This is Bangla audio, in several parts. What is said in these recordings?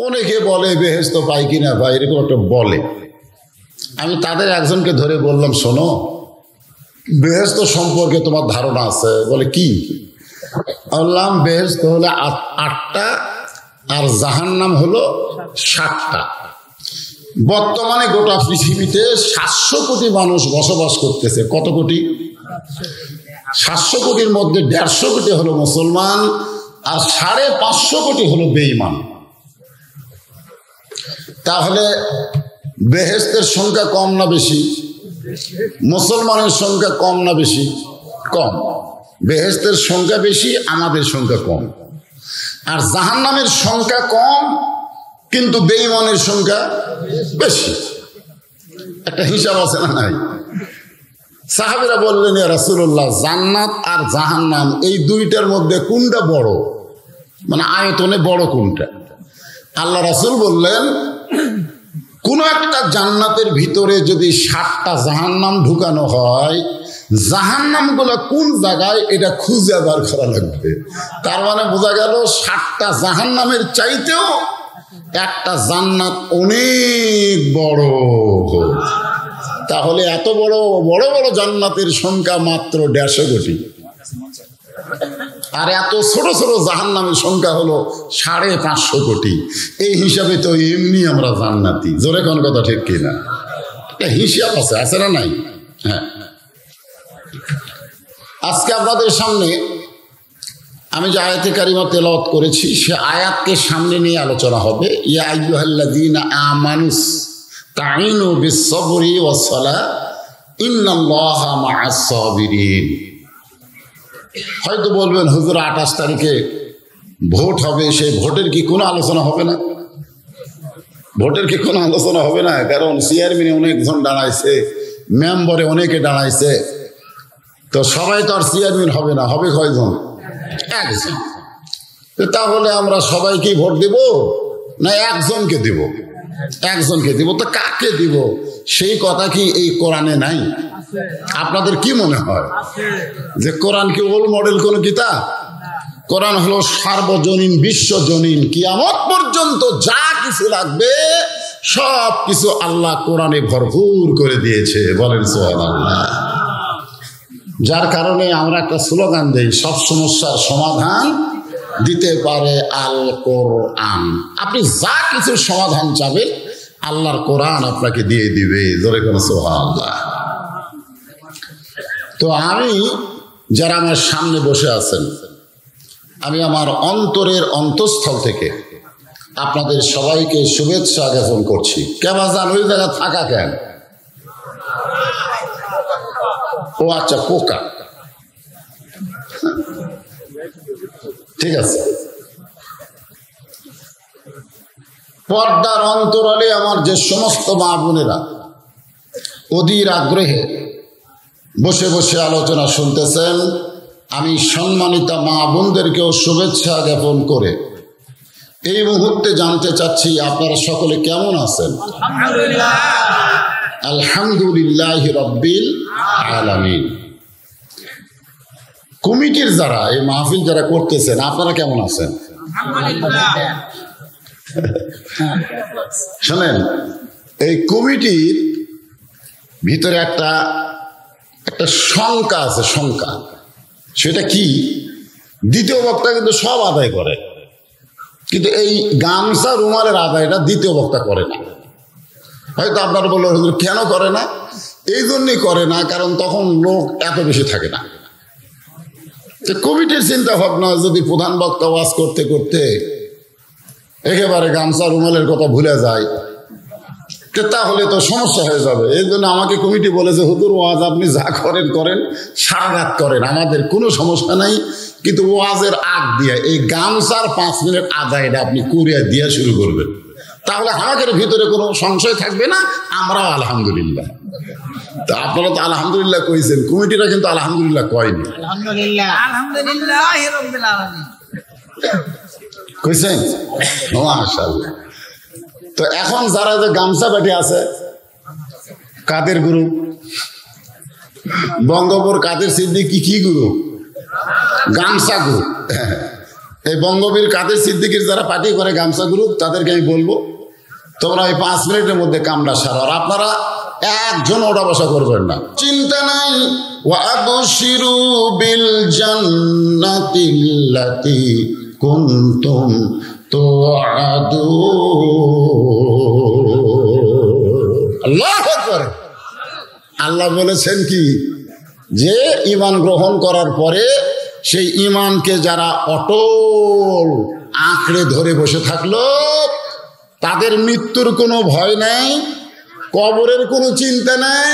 অনেকে বলে বেহেশত পাই কিনা ভাই, এরকম একটা বলে। আমি তাদের একজনকে ধরে বললাম, শোনো, বেহেশত সম্পর্কে তোমার ধারণা আছে? বলে কি? বললাম বেহেশত হলো 8টা আর জাহান্নাম হলো 7টা। বর্তমানে গোটা পৃথিবীতে 700 কোটি মানুষ বসবাস করতেছে। কত কোটি? 700 কোটির মধ্যে 150 কোটি হলো মুসলমান আর 550 কোটি হলো বেঈমান। তাহলে বেহেশতের সংখ্যা কম না বেশি? মুসলমানের সংখ্যা কম না বেশি? কম। বেহেশতের সংখ্যা বেশি, আমাদের সংখ্যা কম। আর জাহান্নামের সংখ্যা কম, কিন্তু বেঈমানের সংখ্যা বেশি। একটা হিসাব আছে না নাই? সাহাবীরা বললেন, ইয়া রাসূলুল্লাহ, জান্নাত আর জাহান্নাম এই দুইটার মধ্যে কোনটা বড়, মানে আয়তনে বড় কোনটা? আল্লাহ রাসূল বললেন, কোন একটা জান্নাতের ভিতরে যদি 7টা জাহান্নাম ঢুকানো হয়, জাহান্নামগুলো কোন জায়গায় এটা খুঁজে বার করা লাগবে। তার মানে বোঝা গেল 7টা জাহান্নামের চাইতেও একটা জান্নাত অনেক বড়। তাহলে এত বড় বড় বড় জান্নাতের সংখ্যা মাত্র 150 কোটি, আর এত ছোট ছোট জাহান্নামের সংখ্যা হলো 550 কোটি। এই হিসাবে তো এমনি আমরা জান্নাতি। জোরে কোন কথা ঠিক কিনা? একটা হিসাব আছে, আছে না নাই? হ্যাঁ। আজকে আপনাদের সামনে আমি যে আয়াতে কারিমা তেলাওয়াত করেছি, সে আয়াতকে সামনে নিয়ে আলোচনা হবে। ইয়া আইয়ুহাল্লাযীনা আমানুস তাঈনু বিস-সাবরি ওয়াস-সালাহ ইন্নাল্লাহা মা'আস-সাবিরিন। হয়তো বলবেন, হুজুর 28 তারিখে ভোট হবে, সেই ভোটের কি কোনো আলোচনা হবে না? ভোটের কি কোনো আলোচনা হবে না? কারণ চেয়ারম্যানে অনেকজন দাঁড়াইছে, মেম্বারে অনেকে দাঁড়াইছে, তো সবাই তো আর চেয়ারম্যান হবে না। হবে কয়জন? একজন। তাহলে আমরা সবাইকে ভোট দিব না একজনকে দিব? একজনকে দিব। তো কাকে দিব সেই কথা কি এই কোরআনে নাই? আপনাদের কি মনে হয় যে কোরআন কি ওল্ড মডেল কোন কিতাব? কোরআন হলো সার্বজনীন, বিশ্বজনীন, কিয়ামত পর্যন্ত যা কিছু লাগবে সব কিছু আল্লাহ কোরআনে ভরপুর করে দিয়েছে। বলেন সুবহানাল্লাহ। যার কারণে আমরা একটা স্লোগান দেই, সব সমস্যার সমাধান দিতে পারে আল কোরআন। আপনি যা কিছু সমাধান চাবেন আল্লাহর কোরআন আপনাকে দিয়ে দিবে। জোরে কোন সুবহানাল্লাহ। তো আমি, যারা আমার সামনে বসে আছেন, আমি আমার অন্তরের অন্তঃস্থল থেকে আপনাদের সবাইকে শুভেচ্ছা জ্ঞাপন করছি। কেমন জান ওই জায়গা থাকা কেন? ও আচ্ছা, পোকা, ঠিক আছে। পর্দার অন্তরালে আমার যে সমস্ত মা বোনেরা অধীর আগ্রহে বসে বসে আলোচনা শুনতেছেন, আমি সম্মানিত মা বোনদেরকেও শুভেচ্ছা জ্ঞাপন করে এই মুহূর্তে জানতে চাচ্ছি, আপনারা সকলে কেমন আছেন? আলহামদুলিল্লাহ রাব্বিল আলামিন। কমিটির যারা এই মাহফিল যারা করতেছেন, আপনারা কেমন আছেন? শোনেন, এই কমিটির ভিতরে একটা শঙ্কা আছে, শঙ্কা। সেটা কি? দ্বিতীয় বক্তা কিন্তু সব আদায় করে, কিন্তু এই গামছা রুমালের আদায়টা দ্বিতীয় বক্তা করে না। হয়তো আপনারা বললেন, হুজুর কেন করে না? এই জন্যই করে না, কারণ তখন লোক এত বেশি থাকে না। কমিটির চিন্তা ভাবনা, যদি প্রধান বক্তা ওয়াজ করতে করতে একেবারে গামছা রুমালের কথা ভুলে যায়, তাহলে তো সমস্যা হয়ে যাবে। এই জন্য আমাকে কমিটি বলেছে, হুজুর ওয়াজ আপনি যা করেন করেন, সারা রাত করেন, আমাদের কোনো সমস্যা নাই, কিন্তু ওয়াজের আগ দিয়ে এই গামছার 5 মিনিট আদায়টা আপনি করিয়া দিয়া শুরু করবেন, তাহলে আমাদের ভিতরে কোনো সংশয় থাকবে না, আমরাও আলহামদুলিল্লাহ। তা আপনারা তো আলহামদুলিল্লাহ কইছেন, কমিটিরা কিন্তু আলহামদুলিল্লাহ কয়নি। আলহামদুলিল্লাহ, আলহামদুলিল্লাহি রাব্বিল আলামিন কইছেন? মাশাআল্লাহ। তো এখন যারা যে গামছা বেটে আছে, কাদের গ্রুপ? বঙ্গপুর কাদের সিদ্দিকী কি গ্রুপ? গামছা গ্রুপ। এই বঙ্গবীর কাদের সিদ্দিকীর যারা পার্টি করে গামছা গ্রুপ তাদেরকে আমি বলবো তোমরা এই 5 মিনিটের মধ্যে কামটা সারো। আর আপনারা একজন ওটা বসা করবেন না, চিন্তা নাই। ওয়াবশিরু বিল জান্নাতিল্লাতী কুনতুম তুআদুন। আল্লাহু আকবার। আল্লাহ বলেছেন কি যে ঈমান গ্রহণ করার পরে সেই ঈমানকে যারা অটল আঁকড়ে ধরে বসে থাকলো তাদের মৃত্যুর কোনো ভয় নাই, কবরের কোনো চিন্তা নাই,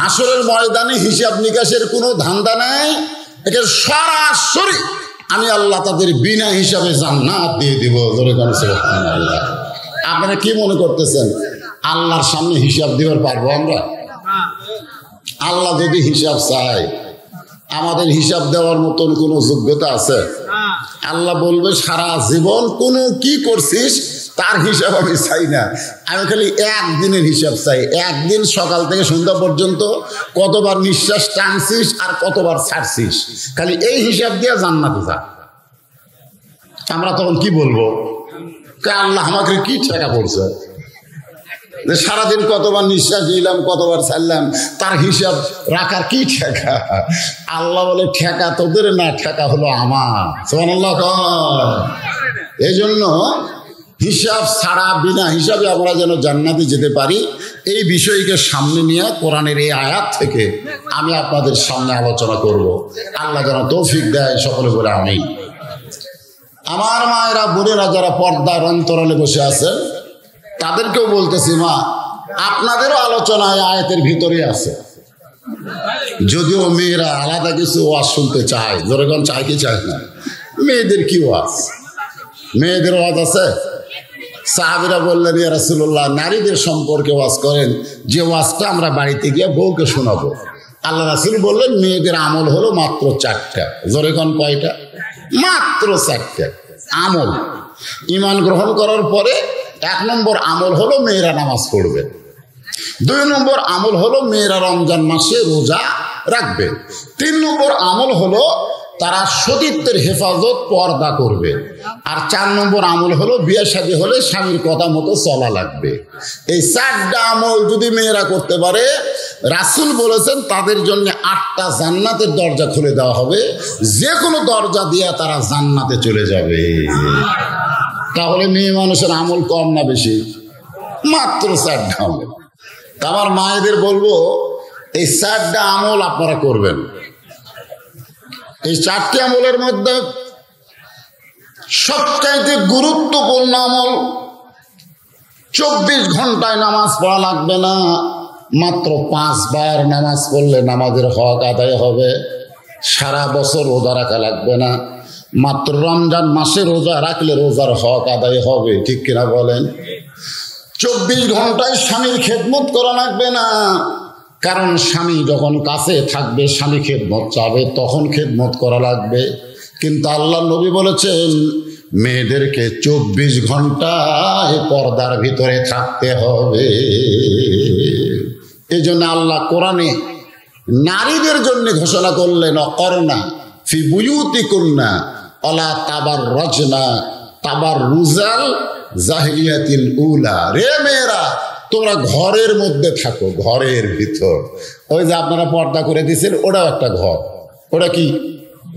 হাসরের ময়দানে হিসাব নিকাশের কোনো ধান্দা নাই। একে সরাসরি আমি আল্লাহ তাদের বিনা হিসাবে জান্নাত দিয়ে দিব। সুবহানাল্লাহ। আপনারা কি মনে করতেছেন আল্লাহর সামনে হিসাব দিবার পারবো আমরা? আল্লাহ যদি হিসাব চায় আমাদের হিসাব দেওয়ার মতন কোনো যোগ্যতা আছে? আল্লাহ বলবে সারা জীবন কোনো কি করছিস তার হিসাব আমি চাই না, আমি খালি একদিনের হিসাব চাই। একদিন সকাল থেকে সন্ধ্যা পর্যন্ত কতবার নিঃশ্বাস টানছিস আর কতবার ছাড়ছিস, খালি এই হিসাব দিয়ে জান্নাতে যা। আমরা তখন কি বলবো? আল্লাহ আমাকে কি ঠেকা পড়ছে যে সারাদিন কতবার নিঃশ্বাস নিলাম কতবার ছাড়লাম তার হিসাব রাখার কি ঠেকা? আল্লাহ বলে ঠেকা তোদের না, ঠেকা হলো আমার। সুবহানাল্লাহ। এই জন্য হিসাব ছাড়া বিনা হিসাবে আমরা যেন জান্নাতে যেতে পারি এই বিষয়কে সামনে নিয়ে কোরআনের এই আয়াত থেকে আমি আপনাদের সামনে আলোচনা করব। আল্লাহ যেন তৌফিক দেয়, সকলে বলে আমিন। আমার মায়েরা বোনেরা যারা পর্দার অন্তরালে বসে আছেন তাদেরকেও বলতেছি, মা আপনাদেরও আলোচনা আয়াতের ভিতরে আছে। যদিও মেয়েরা আলাদা কিছু ওয়াজ শুনতে চায়, যেরকম চায় কি চায় না, মেয়েদের কি ওয়াজ? মেয়েদের ওয়াজ আছে। সাহাবীরা বললেন, ইয়া রাসূলুল্লাহ, নারীদের সম্পর্কে ওয়াজ করেন, যে ওয়াজটা আমরা বাড়িতে গিয়ে বউকে শোনাবো। আল্লাহ রাসূল বললেন, মেয়েদের আমল হলো মাত্র 4টা। যেরকম কয়টা? মাত্র 4টা আমল। ঈমান গ্রহণ করার পরে 1 নম্বর আমল হলো মেয়েরা নামাজ পড়বে। 2 নম্বর আমল হলো মেয়েরা রমজান মাসে রোজা রাখবে। 3 নম্বর আমল হলো তারা সতীত্বের হেফাজত পর্দা করবে। আর 4 নম্বর আমল হলো বিয়ে শাদী হলে স্বামীর কথা মতো চলা লাগবে। এই 4টা আমল যদি মেয়েরা করতে পারে, রাসূল বলেছেন তাদের জন্য 8টা জান্নাতের দরজা খুলে দেওয়া হবে, যে কোনো দরজা দিয়ে তারা জান্নাতে চলে যাবে। তাহলে মেয়ে মানুষের আমল কম না বেশি? মাত্র 4টা আমল। আমার মায়েদের বলবো এই 4টা আমল আপনারা করবেন। এই 4টি আমলের মধ্যে সবচাইতে গুরুত্বপূর্ণ আমল, 24 ঘন্টায় নামাজ পড়া লাগবে না, মাত্র 5 বার নামাজ পড়লে নামাজের হক আদায় হবে। সারা বছর রোজা রাখা লাগবে না, মাত্র রমজান মাসে রোজা রাখলে রোজার হক আদায় হবে। ঠিক কিনা বলেন? 24 ঘন্টায় স্বামীর খেদমত করা লাগবে না, কারণ স্বামী যখন কাছে থাকবে, স্বামী খেদমত চাবে, তখন খেদমত করা লাগবে। কিন্তু আল্লাহ নবী বলেছেন মেয়েদেরকে 24 ঘন্টায় পর্দার ভিতরে থাকতে হবে। এই জন্য আল্লাহ কোরআনে নারীদের জন্য ঘোষণা করলেন, অকরনা ফি বুয়ুতিকুন্না আলা তাবাররাজনা তাবাররুজাল জাহিলিয়াতিল উলা। রে মেয়েরা, তোমরা ঘরের মধ্যে থাকো, ঘরের ভিতর। ওই যে আপনারা পর্দা করে দিয়েছেন, ওটাও একটা ঘর। ওটা কি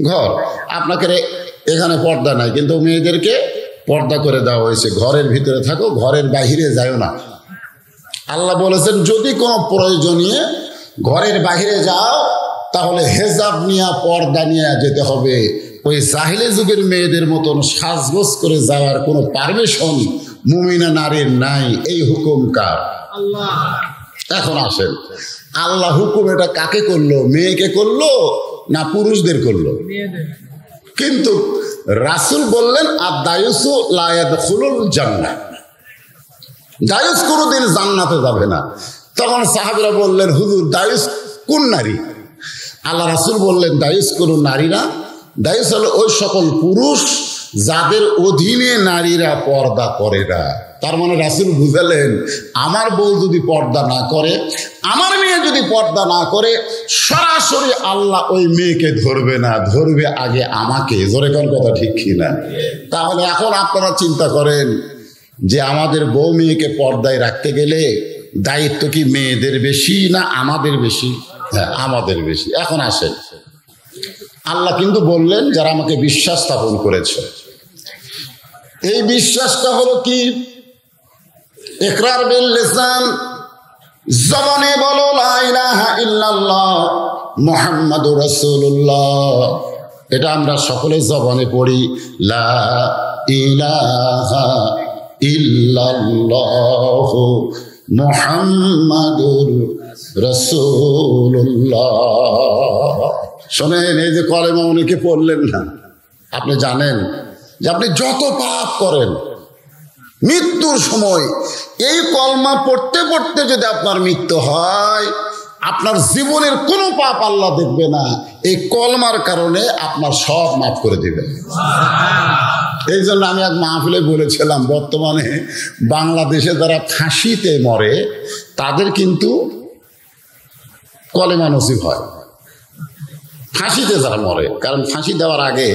ঘর? আপনাকে এখানে পর্দা নাই, কিন্তু মেয়েদেরকে পর্দা করে দেওয়া হয়েছে। ঘরের ভিতরে থাকো, ঘরের বাহিরে যাও না। আল্লাহ বলেছেন যদি কোনো প্রয়োজনীয় ঘরের বাহিরে যাও তাহলে হেজাব নিয়ে, পর্দা নিয়ে যেতে হবে। ওই জাহিলি যুগের মেয়েদের মতন সাজগোজ করে যাওয়ার কোনো পারমিশন মুমিনা নারীর নাই। এই হুকুম কার? আল্লাহ। এখন আসেন, আল্লাহ হুকুম এটা কাকে করলো? মেয়েকে করলো না পুরুষদের করলো? কিন্তু রাসূল বললেন আদ-দায়ুসু লা ইয়াদখুলুল জান্নাহ, দায়ুস কোনোদিন জান্নাতে যাবে না। তখন সাহাবীরা বললেন, হুজুর দায়ুস কোন নারী? আল্লাহ রাসূল বললেন, দায়ুস কোন নারী না, দায়ুস হলো ওই সকল পুরুষ যাদের অধীনে নারীরা পর্দা করে না। তার মানে রাসূল বুঝালেন, আমার বউ যদি পর্দা না করে, আমার মেয়ে যদি পর্দা না করে, সরাসরি আল্লাহ ওই মেয়েকে ধরবে না, ধরবে আগে আমাকে। জোরে কোন কথা ঠিক কিনা? তাহলে এখন আপনারা চিন্তা করেন যে আমাদের বউ মেয়েকে পর্দায় রাখতে গেলে দায়িত্ব কি মেয়েদের বেশি না আমাদের বেশি? হ্যাঁ, আমাদের বেশি। এখন আসেন, আল্লাহ কিন্তু বললেন যারা আমাকে বিশ্বাস স্থাপন করেছে, এই বিশ্বাসটা হলো কি? ইকরার বিল লিসান, জবানে বলো লা ইলাহা ইল্লাল্লাহ মুহাম্মাদুর রাসূলুল্লাহ। এটা আমরা সকলে জবানে পড়ি, লা ইলাহা ইল্লাল্লাহ মুহাম্মাদুর রাসূলুল্লাহ। শোনেন, এই যে কলেমা অনেকে পড়লেন না, আপনি জানেন যে আপনি যত পাপ করেন মৃত্যুর সময় এই কলমা পড়তে পড়তে যদি আপনার মৃত্যু হয়, আপনার জীবনের কোনো পাপ আল্লাহ দেখবে না, এই কলমার কারণে আপনার সব মাফ করে দিবেন। এই জন্য আমি এক মাহফিলে বলেছিলাম, বর্তমানে বাংলাদেশে যারা ফাঁসিতে মরে তাদের কিন্তু কলেমা নসিব হয়, ফাঁসিতে যারা মরে। কারণ ফাঁসি দেওয়ার আগে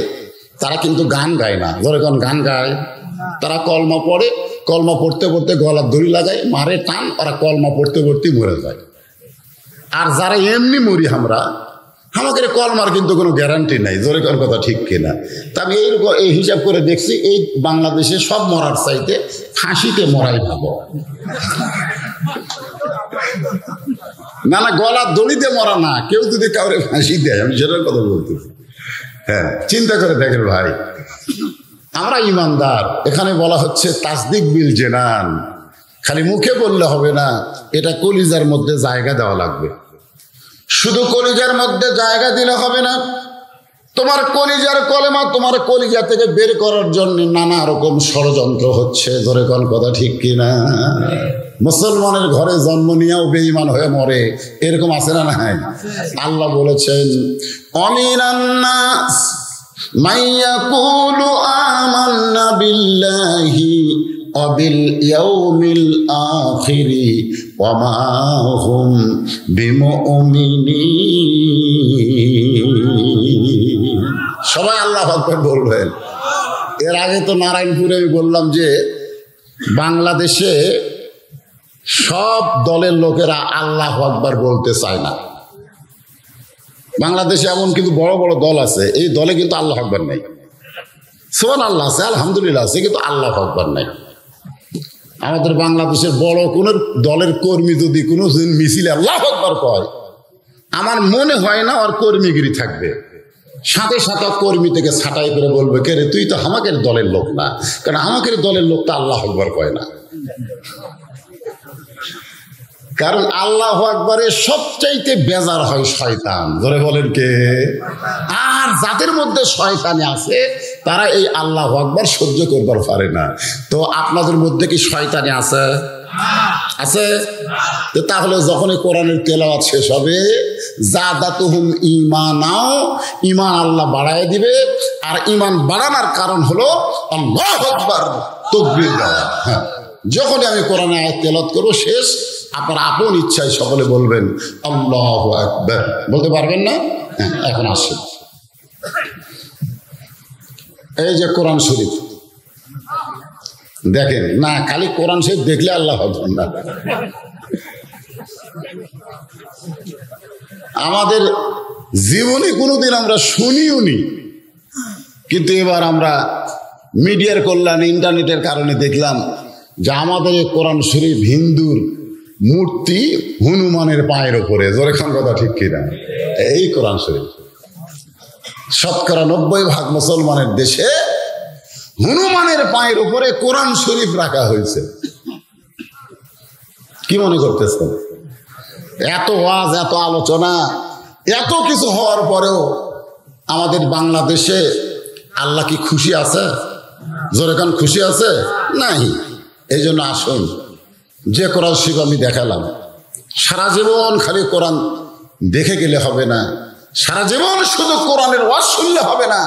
তারা কিন্তু গান গায় না, যখন গান গায় তারা কলমা পড়ে, কলমা পড়তে পড়তে গলার দড়ি লাগায়, মারে টান, ওরা কলমা পড়তে পড়তেই মরে যায়। আর যারা এমনি মরি আমরা, আমাদের কলমার কিন্তু কোনো গ্যারান্টি নাই। জোরে কোন কথা ঠিক কিনা? তা আমি এই হিসাব করে দেখছি, এই বাংলাদেশে সব মরার চাইতে ফাঁসিতে মরাই ভালো। না না, গলার দড়িতে মরা না, কেউ যদি কাউরে ফাঁসি দেয়, আমি সেটার কথা বলতেছি। হ্যাঁ, চিন্তা করে দেখেন ভাই, আমরা ইমানদার। এখানে বলা হচ্ছে তাসদিক বিল জেনান, খালি মুখে বললে হবে না, এটা কলিজার মধ্যে জায়গা দেওয়া লাগবে। শুধু কলিজার মধ্যে জায়গা দিলে হবে না, তোমার কলিজার কলেমা তোমার কলিজা থেকে বের করার জন্য নানা রকম ষড়যন্ত্র হচ্ছে। ধরে কোন কথা ঠিক কিনা? মুসলমানের ঘরে জন্ম নিয়েও বেঈমান হয়ে মরে, এরকম আছে না নাই? আল্লাহ বলেছেন, অমিনান নাস মাইয়াকুলু আমান্না বিল্লাহি ওয়া বিল ইয়াউমিল আখিরি ওয়া মা হুম বিমুমিনিন। সবাই আল্লাহু আকবার বলবেন। এর আগে তো নারায়ণপুরে আমি বললাম যে বাংলাদেশে সব দলের লোকেরা আল্লাহু আকবার বলতে চায় না। বাংলাদেশে এমন কিন্তু বড় বড় দল আছে, এই দলে কিন্তু আল্লাহু আকবার নাই। সুবহানাল্লাহ আছে, আলহামদুলিল্লাহ আছে, কিন্তু আল্লাহু আকবার নাই। আমাদের বাংলাদেশের বড় কোন দলের কর্মী যদি কোনো মিছিলে আল্লাহু আকবার কয়, আমার মনে হয় না ওর কর্মীগিরি থাকবে। সাথে সাথে কর্মী থেকে ছাঁটাই করে বলবে, কে রে, তুই তো আমাদের দলের লোক না, কারণ আমাদের দলের লোক তো আল্লাহু আকবার কয় না। কারণ আল্লাহু আকবারের সবচাইতে বেজার হয় শয়তান। ধরে বলেন কে? আর যাদের মধ্যে শয়তানি আছে তারা এই আল্লাহু আকবার সহ্য করবার পারে না। তো আপনাদের মধ্যে কি শয়তানি আছে? আছে? তো তাহলে যখনই কোরআনের তেলাওয়াত শেষ হবে, জাদাতুহুম ঈমানাও, ঈমান আল্লাহ বাড়ায় দিবে। আর ঈমান বাড়ানোর কারণ হলো আল্লাহু আকবার, তাকবীর দেওয়া। হ্যাঁ, যখনই আমি কোরআনের আয়াত তেলাওয়াত করব, শেষ আপনার আপন ইচ্ছায় সকলে বলবেন আল্লাহু আকবার। বলতে পারবেন না? হ্যাঁ, এখন আসেন, এই যে কোরআন শরীফ দেখেন না, খালি কোরআন শরীফ দেখলে আল্লাহু আকবার না। আমাদের জীবনে কোনোদিন আমরা শুনিও নি, কিন্তু এবার আমরা মিডিয়ার কল্যাণ, ইন্টারনেটের কারণে দেখলাম যে আমাদের এই কোরআন শরীফ হিন্দুর মূর্তি হনুমানের পায়ের ওপরে। জোরে খান কথা ঠিক কিনা? এই কোরআন শরীফ শতকরা 90% মুসলমানের দেশে হনুমানের পায়ের উপরে কোরআন শরীফ রাখা হয়েছে। কি মনে করতেছেন? এত ওয়াজ, এত আলোচনা, এত কিছু হওয়ার পরেও আমাদের বাংলাদেশে আল্লাহ কি খুশি আছে? জোরে খান খুশি আছে? নাই। এই জন্য আসুন, যে কোরআন শরীফ আমি দেখালাম, সারা জীবন খালি কোরআন দেখে গেলে হবে না, সারা জীবন শুধু কোরআনের ওয়াজ শুনলে হবে না,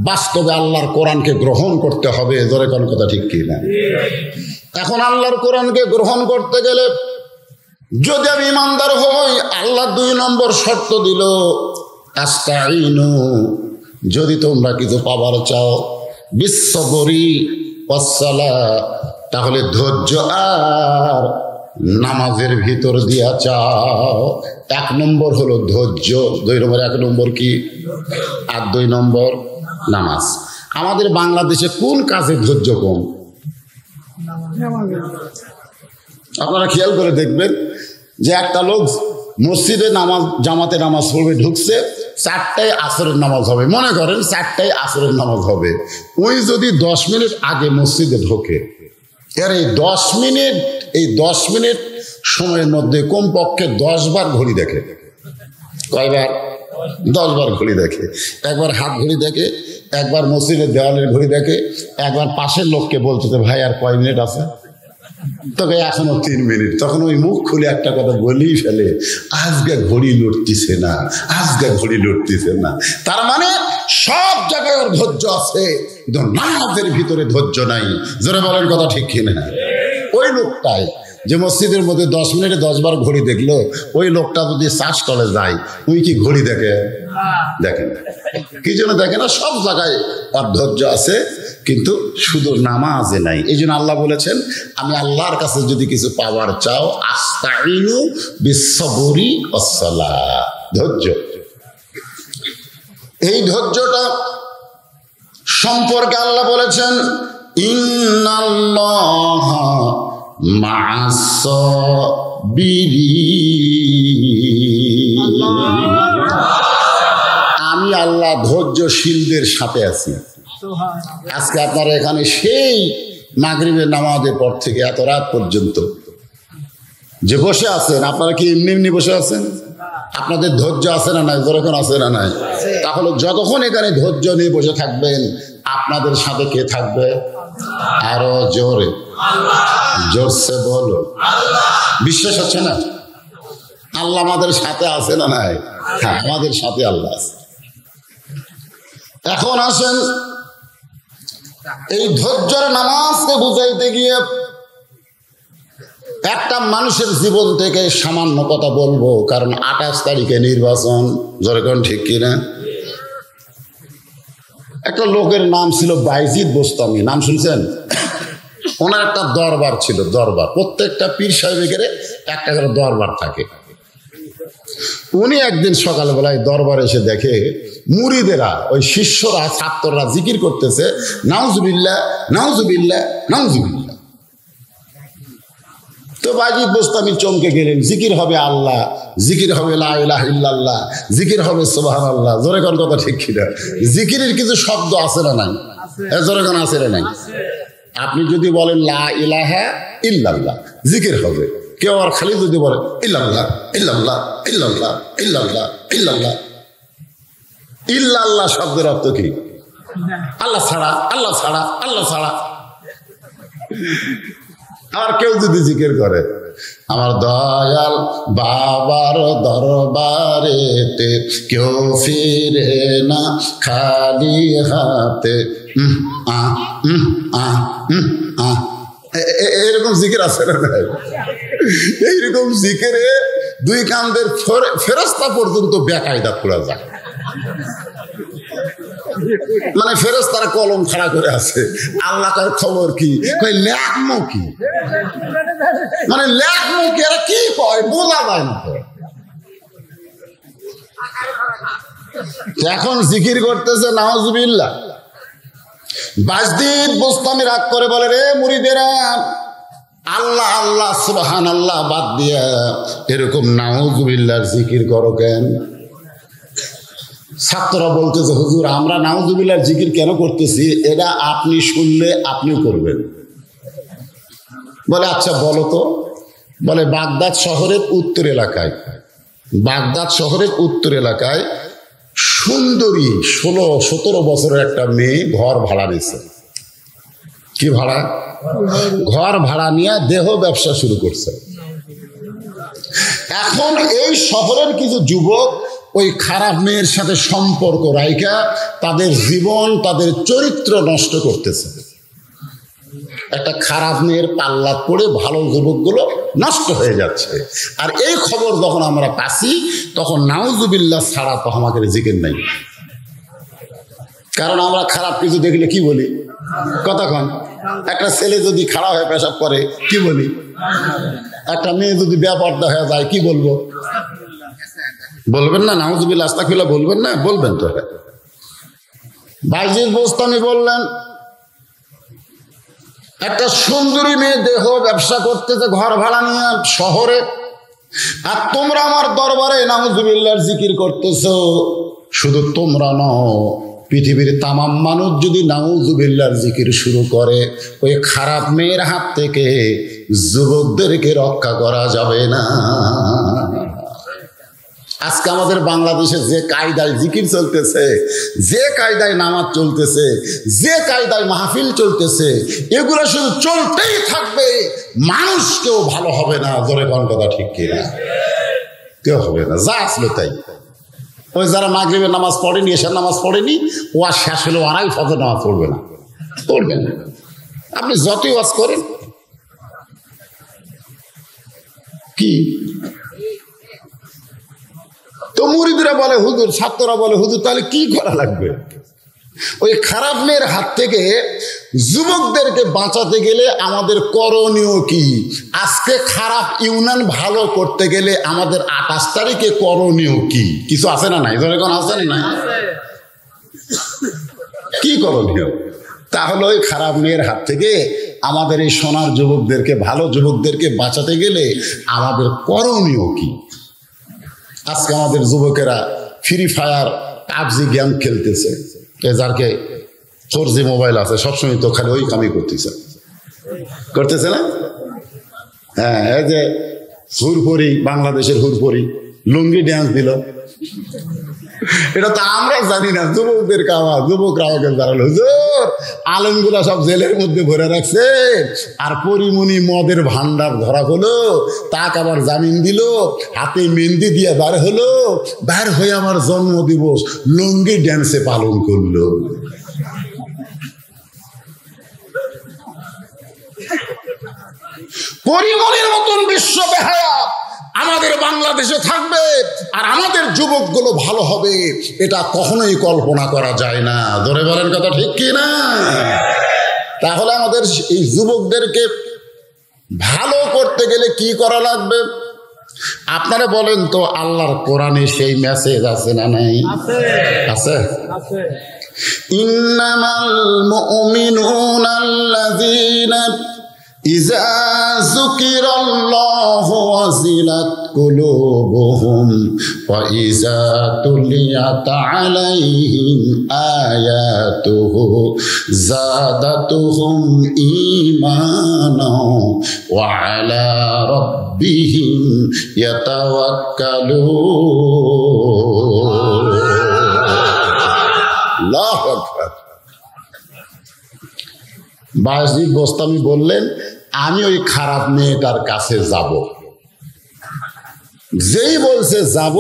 বাস্তবে আল্লাহর কোরআনকে গ্রহণ করতে হবে। জোরে কোন কথা ঠিক কি না? এখন আল্লাহর কোরআনকে গ্রহণ করতে গেলে যদি আমি ইমানদার হই, আল্লাহ 2 নম্বর শর্ত দিল, আস্তাইনু, যদি তোমরা কিছু পাবার চাও, বিশ্ববরি ওয়াসসালা, তাহলে ধৈর্য আর নামাজের ভিতর দিয়া চাও। 1 নম্বর হলো ধৈর্য, 2 নম্বর, 1 নম্বর কি আর 2 নম্বর নামাজ। আমাদের বাংলাদেশে কোন কাজে ধৈর্য কম? আপনারা খেয়াল করে দেখবেন যে একটা লোক মসজিদে নামাজ, জামাতে নামাজ পড়বে, ঢুকছে, 4টায় আসরের নামাজ হবে, মনে করেন 4টায় আসরের নামাজ হবে, ওই যদি 10 মিনিট আগে মসজিদে ঢোকে, এর এই 10 মিনিট সময়ের মধ্যে কমপক্ষে 10 বার ঘড়ি দেখে। কয়বার? 10 বার ঘড়ি দেখে। একবার হাত ঘড়ি দেখে, একবার মসজিদের দেওয়ালের ঘড়ি দেখে, একবার পাশের লোককে বলতে, ভাই আর কয় মিনিট আছে? তোকে এখনো 3 মিনিট। তখন ওই মুখ খুলে একটা কথা বলেই ফেলে, আজকে ঘড়ি লড়তিছে না, আজকে ঘড়ি লড়তিছে না। তার মানে সব জায়গায় ওর ধৈর্য আছে, কিন্তু নামাজের ভিতরে ধৈর্য নাই। জোরে বলেন কথা ঠিক কিনা? ওই লোকটাই যে মসজিদের মধ্যে 10 মিনিটে 10 বার ঘড়ি দেখলো, ওই লোকটা যদি শ্বাসতলে যায়, ওই কি ঘড়ি দেখে? দেখেন কি জন্য দেখে না? সব জায়গায় ওর ধৈর্য আছে, কিন্তু শুধু নামাজে নাই। এই জন্য আল্লাহ বলেছেন, আমি আল্লাহর কাছে যদি কিছু পাওয়ার চাও, আস্তাইনু বিসসবরি ওয়াসসালাহ, ধৈর্য। এই ধৈর্যটা সম্পর্কে আল্লাহ বলেছেন, ইন্নাল্লাহা মা'আস সাবিরিন, আমি আল্লাহ ধৈর্যশীলদের সাথে আছি। আজকে আপনারা এখানে সেই মাগরিবের নামাজের পর থেকে এত রাত পর্যন্ত যে বসে আছেন, আপনারা কি এমনি এমনি বসে আছেন? আপনাদের ধৈর্য আছে না নাই? যখন আছে না নাই? তাহলে যতক্ষণ এখানে ধৈর্য নিয়ে বসে থাকবেন, আপনাদের সাথে কে থাকবে? আরো জোরে, জোরসে বলো, বিশ্বাস হচ্ছে না? আল্লাহ আমাদের সাথে আছে না নাই? হ্যাঁ, আমাদের সাথে আল্লাহ আছে। এখন আসেন, এই ধৈর্যের নামাজকে বুঝাইতে গিয়ে একটা মানুষের জীবন থেকে সামান্য কথা বলবো, কারণ 28 তারিখে নির্বাচন। যেরকম ঠিক কিনা? একটা লোকের নাম ছিল বাইজিদ বোস্তামি, নাম শুনছেন? ওনার একটা দরবার ছিল, দরবার। প্রত্যেকটা পীর সাহেবের একটা করে দরবার থাকে। উনি একদিন সকালবেলায় দরবারে এসে দেখে মুরিদেরা, ওই শিষ্যরা, ছাত্ররা জিকির করতেছে, নাউজুবিল্লাহ নাউজুবিল্লাহ নাউজুবিল্লাহ। তো বাইজিদ বোস্তামি চমকে গেলেন, জিকির হবে আল্লাহ, জিকির হবে লা ইলাহা ইল্লাল্লাহ, জিকির হবে সুবহানাল্লাহ। জোরে কোন কথা ঠিক কিনা? জিকিরের কিছু শব্দ আছে না নাই? জোরে কোন আছে না নাই? আপনি যদি বলেন লা ইলাহা ইল্লাল্লাহ, জিকির হবে। কেউ আর খালি যদি বলে ইল্লাল্লাহ ইল্লাল্লাহ ইল্লাল্লাহ ইল্লাল্লাহ ইল্লাল্লাহ, ইল্লাল্লাহ শব্দের অর্থ কি? আল্লাহ ছাড়া, আল্লাহ ছাড়া, আল্লাহ ছাড়া। আর কেউ যদি জিকির করে, আমার দয়াল বাবার দরবারেতে কেউ ফিরে না খালি হাতে, এরকম জিকির আছে না? এইরকম জিকিরে 2 কান্দের ফেরেশতা পর্যন্ত বেকায়দা পড়া যায়। মানে ফেরেশতারা কলম খাড়া করে আছে, আল্লাহ কার খবর কি, লেখমো কি, মানে লেখমো কি, এরা কি কয় বোঝা যায় না। এখন জিকির করতেছে নাউজুবিল্লাহ। বাইজিদ বোস্তামি রাগ করে বলে, রে মুরিদেরা, আল্লাহ আল্লাহ সুবহানাল্লাহ বাদ দিয়া এরকম নাউজুবিল্লাহর জিকির করো কেন? ছাত্ররা বলতেছে, হুজুর আমরা নাউজুবিল্লাহর জিকির কেন করতেছি, এটা আপনি শুনলে আপনিও করবেন। বলে আচ্ছা বলো তো। বলে বাগদাদ শহরের উত্তর এলাকায়, বাগদাদ শহরের উত্তর এলাকায় সুন্দরী 16-17 বছরের একটা মেয়ে ঘর ভাড়া নিয়েছে। কি ভাড়া? ঘর ভাড়া নিয়ে দেহ ব্যবসা শুরু করছে। এখন এই শহরের কিছু যুবক ওই খারাপ মেয়ের সাথে সম্পর্ক রাইখা তাদের জীবন, তাদের চরিত্র নষ্ট করতেছে। একটা খারাপ মেয়ের পাল্লা পড়ে ভালো যুবকগুলো নষ্ট হয়ে যাচ্ছে। আর এই খবর যখন আমরা পাচ্ছি তখন নাউজুবিল্লাহ ছাড়া তো আমাদের জিকির নাই। কারণ আমরা খারাপ কিছু দেখলে কি বলি? কতক্ষণ একটা ছেলে যদি খারাপ হয়ে পেশাব করে কি বলি? একটা মেয়ে যদি বেপর্দা হয়ে যায় কি বলবো? বলবেন না নাউজুবিল্লাহ আস্তাগফিরুল্লাহ বলবেন না? বলবেন তো। বাইজিদ বোস্তামি বললেন একটা সুন্দরী মেয়ে দেহ ব্যবসা করতেছে ঘর ভাড়া নিয়ে শহরে, আর তোমরা আমার দরবারে নাউজুবিল্লাহর জিকির করতেছো। শুধু তোমরা নও, পৃথিবীর তামাম মানুষ যদি নাউজুবিল্লাহর জিকির শুরু করে, ওই খারাপ মেয়ের হাত থেকে যুবকদেরকে রক্ষা করা যাবে না। আজকে আমাদের বাংলাদেশে যে কায়দায় জিকির চলতেছে, যে কায়দায় নামাজ চলতেছে, যে কায়দায় মাহফিল চলতেছে, এগুলো শুধু চলতেই থাকবে, মানুষ কেউ ভালো হবে না। জোরে কোন কথা ঠিক কিনা? কেউ হবে না, যা আসলো তাই। ওই যারা মাগরিবের নামাজ পড়েনি, এশার নামাজ পড়েনি, ও আর শেষ হলেও আড়াই ফজর নামাজ পড়বে না, পড়বে না। আপনি যতই ওয়াজ করেন কি তো মুরিদরা বলে হুজুর, ছাত্ররা বলে হুজুর, তাহলে কি করা লাগবে? ওই খারাপ মেয়ের হাত থেকে যুবকদেরকে বাঁচাতে গেলে আমাদের করণীয় কি? আজকে খারাপ ইউনিয়ন ভালো করতে গেলে আমাদের 28 তারিখে করণীয় কি? কিছু আছে না নাই? এখন আছে না নাই? কি করণীয়? তাহলে ওই খারাপ মেয়ের হাত থেকে আমাদের এই সোনার যুবকদেরকে, ভালো যুবকদেরকে বাঁচাতে গেলে আমাদের করণীয় কি? আজকে আমাদের যুবকেরা ফ্রি ফায়ার, পাবজি গেম খেলতেছে। যারকে 4G মোবাইল আছে সবসময় তো খালি ওই কামই করতেছে না? হ্যাঁ, এই যে হুরপরি, বাংলাদেশের হুরপরি লুঙ্গি ড্যান্স দিল, এটা তো আমরা জানি না, যুবকদের কামা। যুবকরা আমাকে জানালো হুজুর আলমগুলা সব জেলের মধ্যে ভরে রাখছে, আর পরিমণি মদের ভান্ডার ধরা হলো, তাকে আবার জামিন দিল, হাতে মেহেন্দি দিয়ে বার হলো, বার হয়ে আমার জন্মদিবস লুঙ্গি ড্যান্সে পালন করলো। পরিমণির মতন বিশ্ব বেহায়া আমাদের বাংলাদেশে থাকবে আর আমাদের যুবকগুলো ভালো হবে, এটা কখনোই কল্পনা করা যায় না। ধরে বলেন কথা ঠিক কি না? তাহলে আমাদের এই যুবকদেরকে ভালো করতে গেলে কি করা লাগবে? আপনারা বলেন তো, আল্লাহর কোরআনে সেই মেসেজ আছে না নাই? আছে। ইন্নামাল মুমিনুনা আল্লাযীনা ইযা যুকিরাল্লাহু ওয়াজিলাত কুলুবুহুম ওয়া ইযা তুলিয়াত আলাইহিম আয়াতুহু যাদাতুহুম ঈমানাও ওয়া আলা রাব্বিহিম ইয়াতাওয়াক্কালুন। আল্লাহু আকবার। বাইজিদ বোস্তামি বললেন, আমি ওই খারাপ মেয়েটার কাছে যাব। যেই বলছে যাব,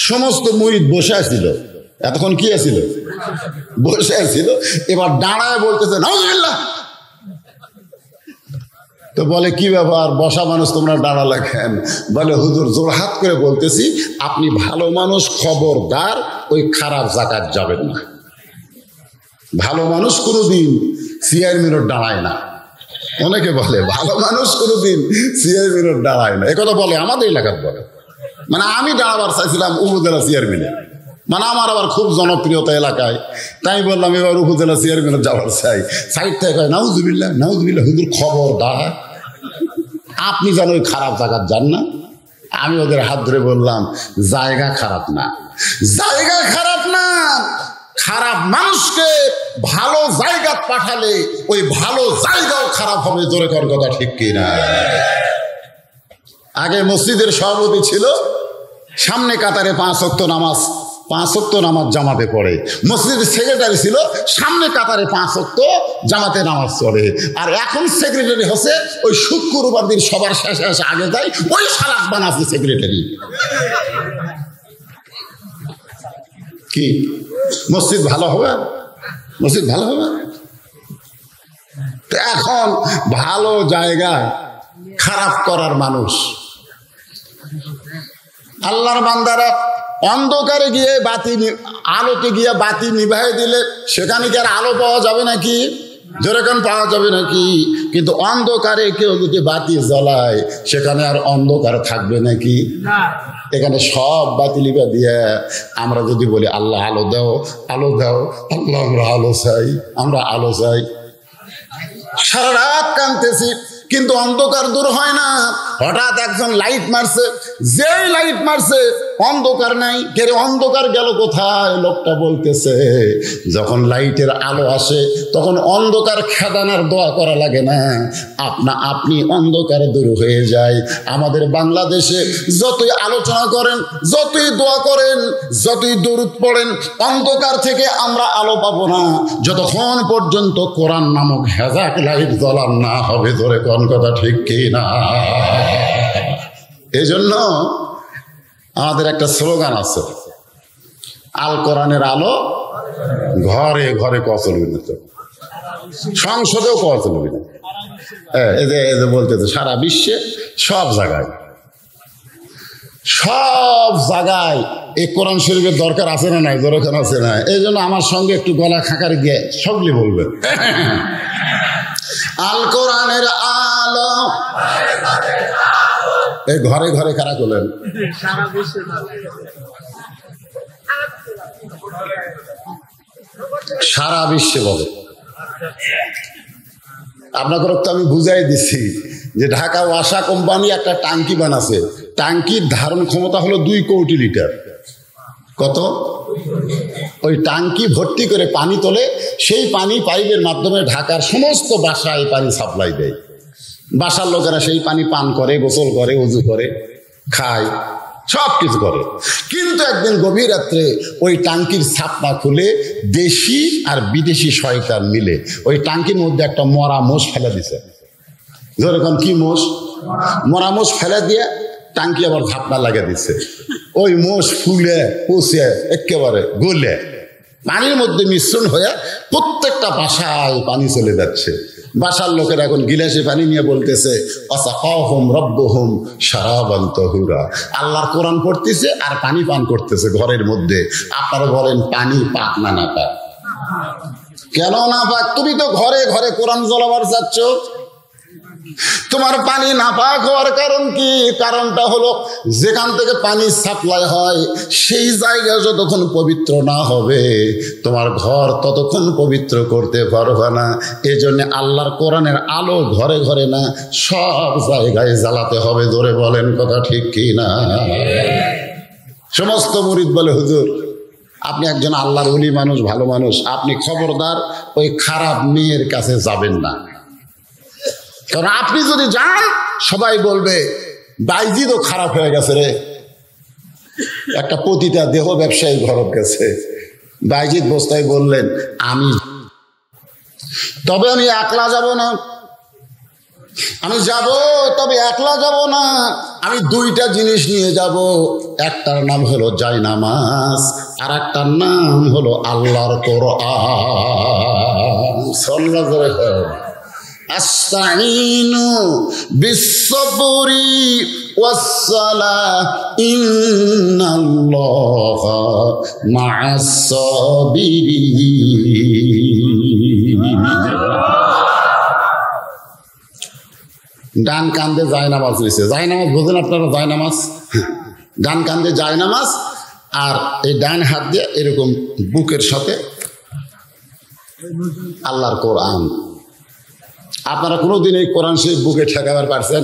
সমস্ত মুরিদ বসে আছিল। এতক্ষণ কি আছিল? বসে আছিল। এবার দাঁড়ায় বলতেছে নাউজুবিল্লাহ। তো বলে কি ব্যাপার, বসা মানুষ তোমরা দাঁড়ালে কেন? বলে হুজুর জোরহাত করে বলতেছি, আপনি ভালো মানুষ, খবরদার ওই খারাপ জায়গায় যাবেন না। ভালো মানুষ কোনোদিন চেয়ারম্যানের দাঁড়ায় না। অনেকে বলে ভালো মানুষ কোনোদিন চেয়ারম্যানের দাঁড়ায় না, একথা বলে আমাদের এলাকার বলে। মানে আমি দাঁড়াবার চাইছিলাম উপজেলা চেয়ারম্যানে, মানে আমার আবার খুব জনপ্রিয়তা এলাকায়, তাই বললাম এবার উপজেলা চেয়ারম্যানের যাওয়ার চাই। সাইড থেকে নাউজুবিল্লাহ নাউজুবিল্লাহ, হুজুর খবরদার আপনি যেন ওই খারাপ জায়গা যান না। আমি ওদের হাত ধরে বললাম জায়গা খারাপ না, জায়গা খারাপ না, খারাপ মানুষকে ভালো জায়গা পাঠালে ওই ভালো জায়গাও খারাপ হবে। জোরে কর কথা ঠিক কিনা? আগে মসজিদের সভাপতি ছিল, সামনে কাতারে 5 ওয়াক্ত নামাজ জামাতে পড়ে। মসজিদের সেক্রেটারি ছিল, সামনে কাতারে 5 ওয়াক্ত জামাতে নামাজ পড়ে। আর এখন সেক্রেটারি হচ্ছে ওই শুক্রবার দিন সবার শেষে আগে যায়, ওই সালাত বানাচ্ছে সেক্রেটারি। কি মসজিদ ভালো হবে? মসজিদ ভালো হবে? এখন ভালো জায়গায় খারাপ করার মানুষ। আল্লাহর বান্দারা অন্ধকারে গিয়ে আলোতে গিয়ে বাতি নিভাই দিলে সেখানে কি আর আলো পাওয়া যাবে নাকি? যেরকম পাওয়া যাবে নাকি? কিন্তু অন্ধকারে কেউ যদি বাতি জ্বালায় সেখানে আর অন্ধকার থাকবে নাকি? এখানে সব বাতি লিবা দিয়ে আমরা যদি বলি আল্লাহ আলো দাও, আলো দাও, আল্লাহ আমরা আলো চাই, আমরা আলো চাই, সারা রাত কাঁদতেছি কিন্তু অন্ধকার দূর হয় না। হঠাৎ একজন লাইট মারছে, যেই লাইট মারছে অন্ধকার নাই। কেরে অন্ধকার গেল কোথায়? লোকটা বলতেছে যখন লাইটের আলো আসে তখন অন্ধকার খেদানোর দোয়া করা লাগে না, আপনি অন্ধকার দূর হয়ে যায়। আমাদের বাংলাদেশে যতই আলোচনা করেন, যতই দোয়া করেন, যতই দরুদ পড়েন, অন্ধকার থেকে আমরা আলো পাবো না যতক্ষণ পর্যন্ত কোরআন নামক হেজাক লাইট জ্বলান না হবে। ধরে কোন কথা ঠিক কি না? এই জন্য আমাদের একটা স্লোগান আছে, আল কোরআনের আলো ঘরে ঘরে কওয়া চলবে না, তো সংসদেও কওয়া চলবে না। এই যে বলতেছে সারা বিশ্বে সব জায়গায় এই কোরআন শরীফের দরকার আছে না নাই? দরকার আছে না? এই জন্য আমার সঙ্গে একটু গলা খাকার গিয়ে সবলি বলবে আল কোরআনের আলো। এই ঘরে ঘরে কারা করলেন? সারা বিশ্বে বলে। আপনাকে তো আমি বুঝাই দিছি যে ঢাকা ওয়াসা কোম্পানি একটা টাঙ্কি বানাচ্ছে, টাঙ্কির ধারণ ক্ষমতা হলো 2 কোটি লিটার। কত? ওই টাঙ্কি ভর্তি করে পানি তোলে, সেই পানি পাইপের মাধ্যমে ঢাকার সমস্ত বাসায় পানি সাপ্লাই দেয়। বাসার লোকেরা সেই পানি পান করে, গোসল করে, ওযু করে, খায়, সব কিছু করে। কিন্তু একদিন গভীর রাত্রে ওই টাঙ্কির ছাপটা খুলে দেশি আর বিদেশি শয়তান মিলে ওই টাঙ্কির মধ্যে একটা মরা মোষ ফেলে দিছে। যেরকম কি মোষ? মরা মোষ ফেলে দিয়ে টাঙ্কি আবার ঝাপনা লাগিয়ে দিচ্ছে। ওই মোষ ফুলে পচে একেবারে গলে পানির মধ্যে মিশ্রণ হয়ে প্রত্যেকটা বাসায় পানি চলে যাচ্ছে। বাসার লোকের এখন গিলাসে পানি নিয়ে বলতেছে আসাকাহুম রাব্বুহুম শারাবান তাহুরা। আল্লাহর কোরআন পড়তেছে আর পানি পান করতেছে ঘরের মধ্যে। আপনারা বলেন পানি পাক না না পাক? কেন না পাক? তুমি তো ঘরে ঘরে কোরআন জ্বলাবার চাচ্ছ। তোমার পানি নাপাক হওয়ার কারণ কি? কারণটা হলো যেখান থেকে পানি সাপ্লাই হয় সেই জায়গা যতক্ষণ পবিত্র না হবে তোমার ঘর ততক্ষণ পবিত্র করতে পারবে না। এজন্য আল্লাহর কোরআনের আলো ঘরে ঘরে না, সব জায়গায় জ্বালাতে হবে। ধরে বলেন কথা ঠিক কি না? সমস্ত মুরিদ বলে হুজুর আপনি একজন আল্লাহর ওলি মানুষ, ভালো মানুষ, আপনি খবরদার ওই খারাপ মেয়ের কাছে যাবেন না। কারণ আপনি যদি যান সবাই বলবে বাইজিদও খারাপ হয়ে গেছে রে। একটা পতিতা দেহ ব্যবসায়ী ঘরত গেছে, বাইজিদ বস্তায় বললেন তবে আমি একলা যাব না, আমি যাব তবে একলা যাব না, আমি 2টা জিনিস নিয়ে যাব। একটার নাম হলো জায়নামাজ আর একটার নাম হলো আল্লাহর কোরআন। সাল্লাল্লাহু আলাইহি ওয়াসাল্লাম আস্তাইনু বিসসবরি ওয়াসসালাহ ইন্নাল্লাহা মা'আস সাবিরিন। ডান কান্দে জায়নামাজ রয়েছে। জায়নামাজ বোঝেন আপনারা? জায়নামাজ, ডান কান্দে জায়নামাজ আর এই ডান হাত দিয়ে এরকম বুকের সাথে আল্লাহর কোরআন। আপনারা কোনোদিন এই কোরআন শরীফ বুকে ঠেকাবার পারছেন?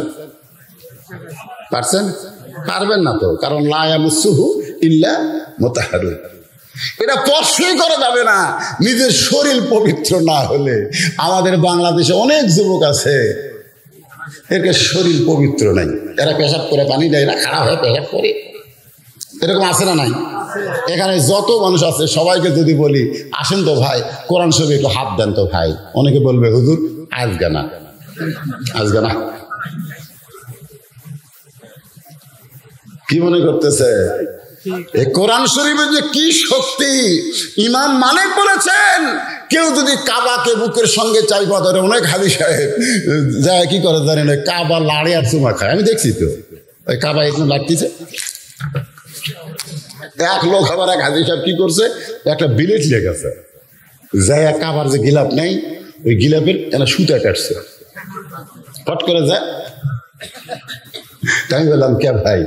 পারবেন না তো, কারণ লা ইয়ামাসসুহু ইল্লা মুতাহহারুন। এটা স্পর্শই করা যাবে না নিজের শরীর পবিত্র না হলে। আমাদের বাংলাদেশে অনেক যুবক আছে এর শরীর পবিত্র নাই, এরা পেশাব করে পানি দেয় না, খারাপ হয়ে পেশাব করে। এরকম আছে না নাই? এখানে যত মানুষ আছে সবাইকে যদি বলি আসেন তো ভাই কোরআন শরীফ একটু হাত দেন তো ভাই, অনেকে বলবে হুজুর আজকে না। কি মনে করতেছে? এই কোরআন শরীফের যে কি শক্তি! ইমাম মালিক বলেছেন, কেউ যদি কাবাকে বুকের সঙ্গে চাইপা ধরে, অনেক হাদিস সাহেব যায় কি করে জানেন, ওই কাবা লাড়ে আর চুমা খায়। আমি দেখছি তো, ওই কাবা একদম লাগতেছে। এক লোক আবার এক হাদিস সাহেব কি করছে, একটা বিলেট লেগেছে, যায় কাবার যে গিলাপ নেই, ওই গিলাপের একটা সুতা কাটছে, ফট করে যায়। আমি বললাম, কে ভাই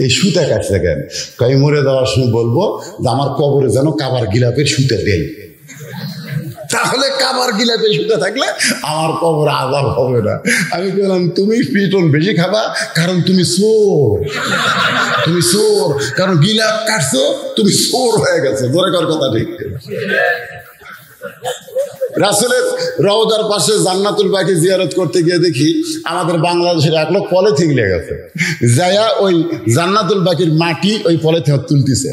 এই সুতা কাটছে কেন? আমি মরে যাওয়ার সময় বলবো যে আমার কবরে যেন কাবার গিলাপের সুতা দেয়, তাহলে কাবার গিলাপের সুতা থাকলে আমার কবরে আযাব হবে না। আমি বললাম, তুমি পিটন বেশি খাবা, কারণ তুমি চোর, তুমি চোর, কারণ গিলাপ কাটছো, তুমি চোর হয়ে গেছো। ধরে কর কথা ঠিক। রাসূলের রওজার পাশে জান্নাতুল বাকি জিয়ারত করতে গিয়ে দেখি আমাদের বাংলাদেশের এক লোক পলিথিন লেগে গেছে, যায়া ওই জান্নাতুল বাকির মাটি ওই পলিথিন তুলতেছে।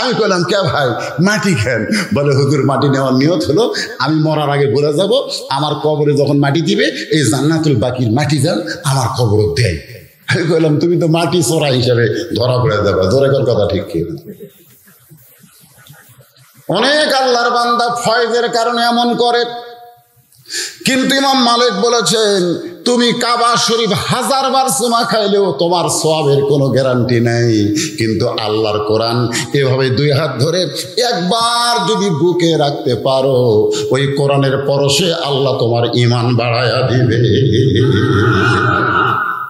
আমি বললাম, কে ভাই মাটি খেন? বলে, হুজুর মাটি নেওয়ার নিয়ত হলো, আমি মরার আগে বলে যাব, আমার কবরে যখন মাটি দিবে এই জান্নাতুল বাকির মাটি যান আমার কবরে দেয়। আমি বললাম, তুমি তো মাটি চোরা হিসেবে ধরা পড়ে যাবে। ধরে কর কথা ঠিক কি? অনেক আল্লাহর বান্দা ফয়েজের কারণে এমন করে, কিন্তু ইমাম মালিক বলেছেন, তুমি কাবা শরীফ 1000 বার চুমা খাইলেও তোমার সওয়াবের কোনো গ্যারান্টি নেই, কিন্তু আল্লাহর কোরআন এভাবে 2 হাত ধরে একবার যদি বুকে রাখতে পারো, ওই কোরআনের পরশে আল্লাহ তোমার ঈমান বাড়ায়া দিবে।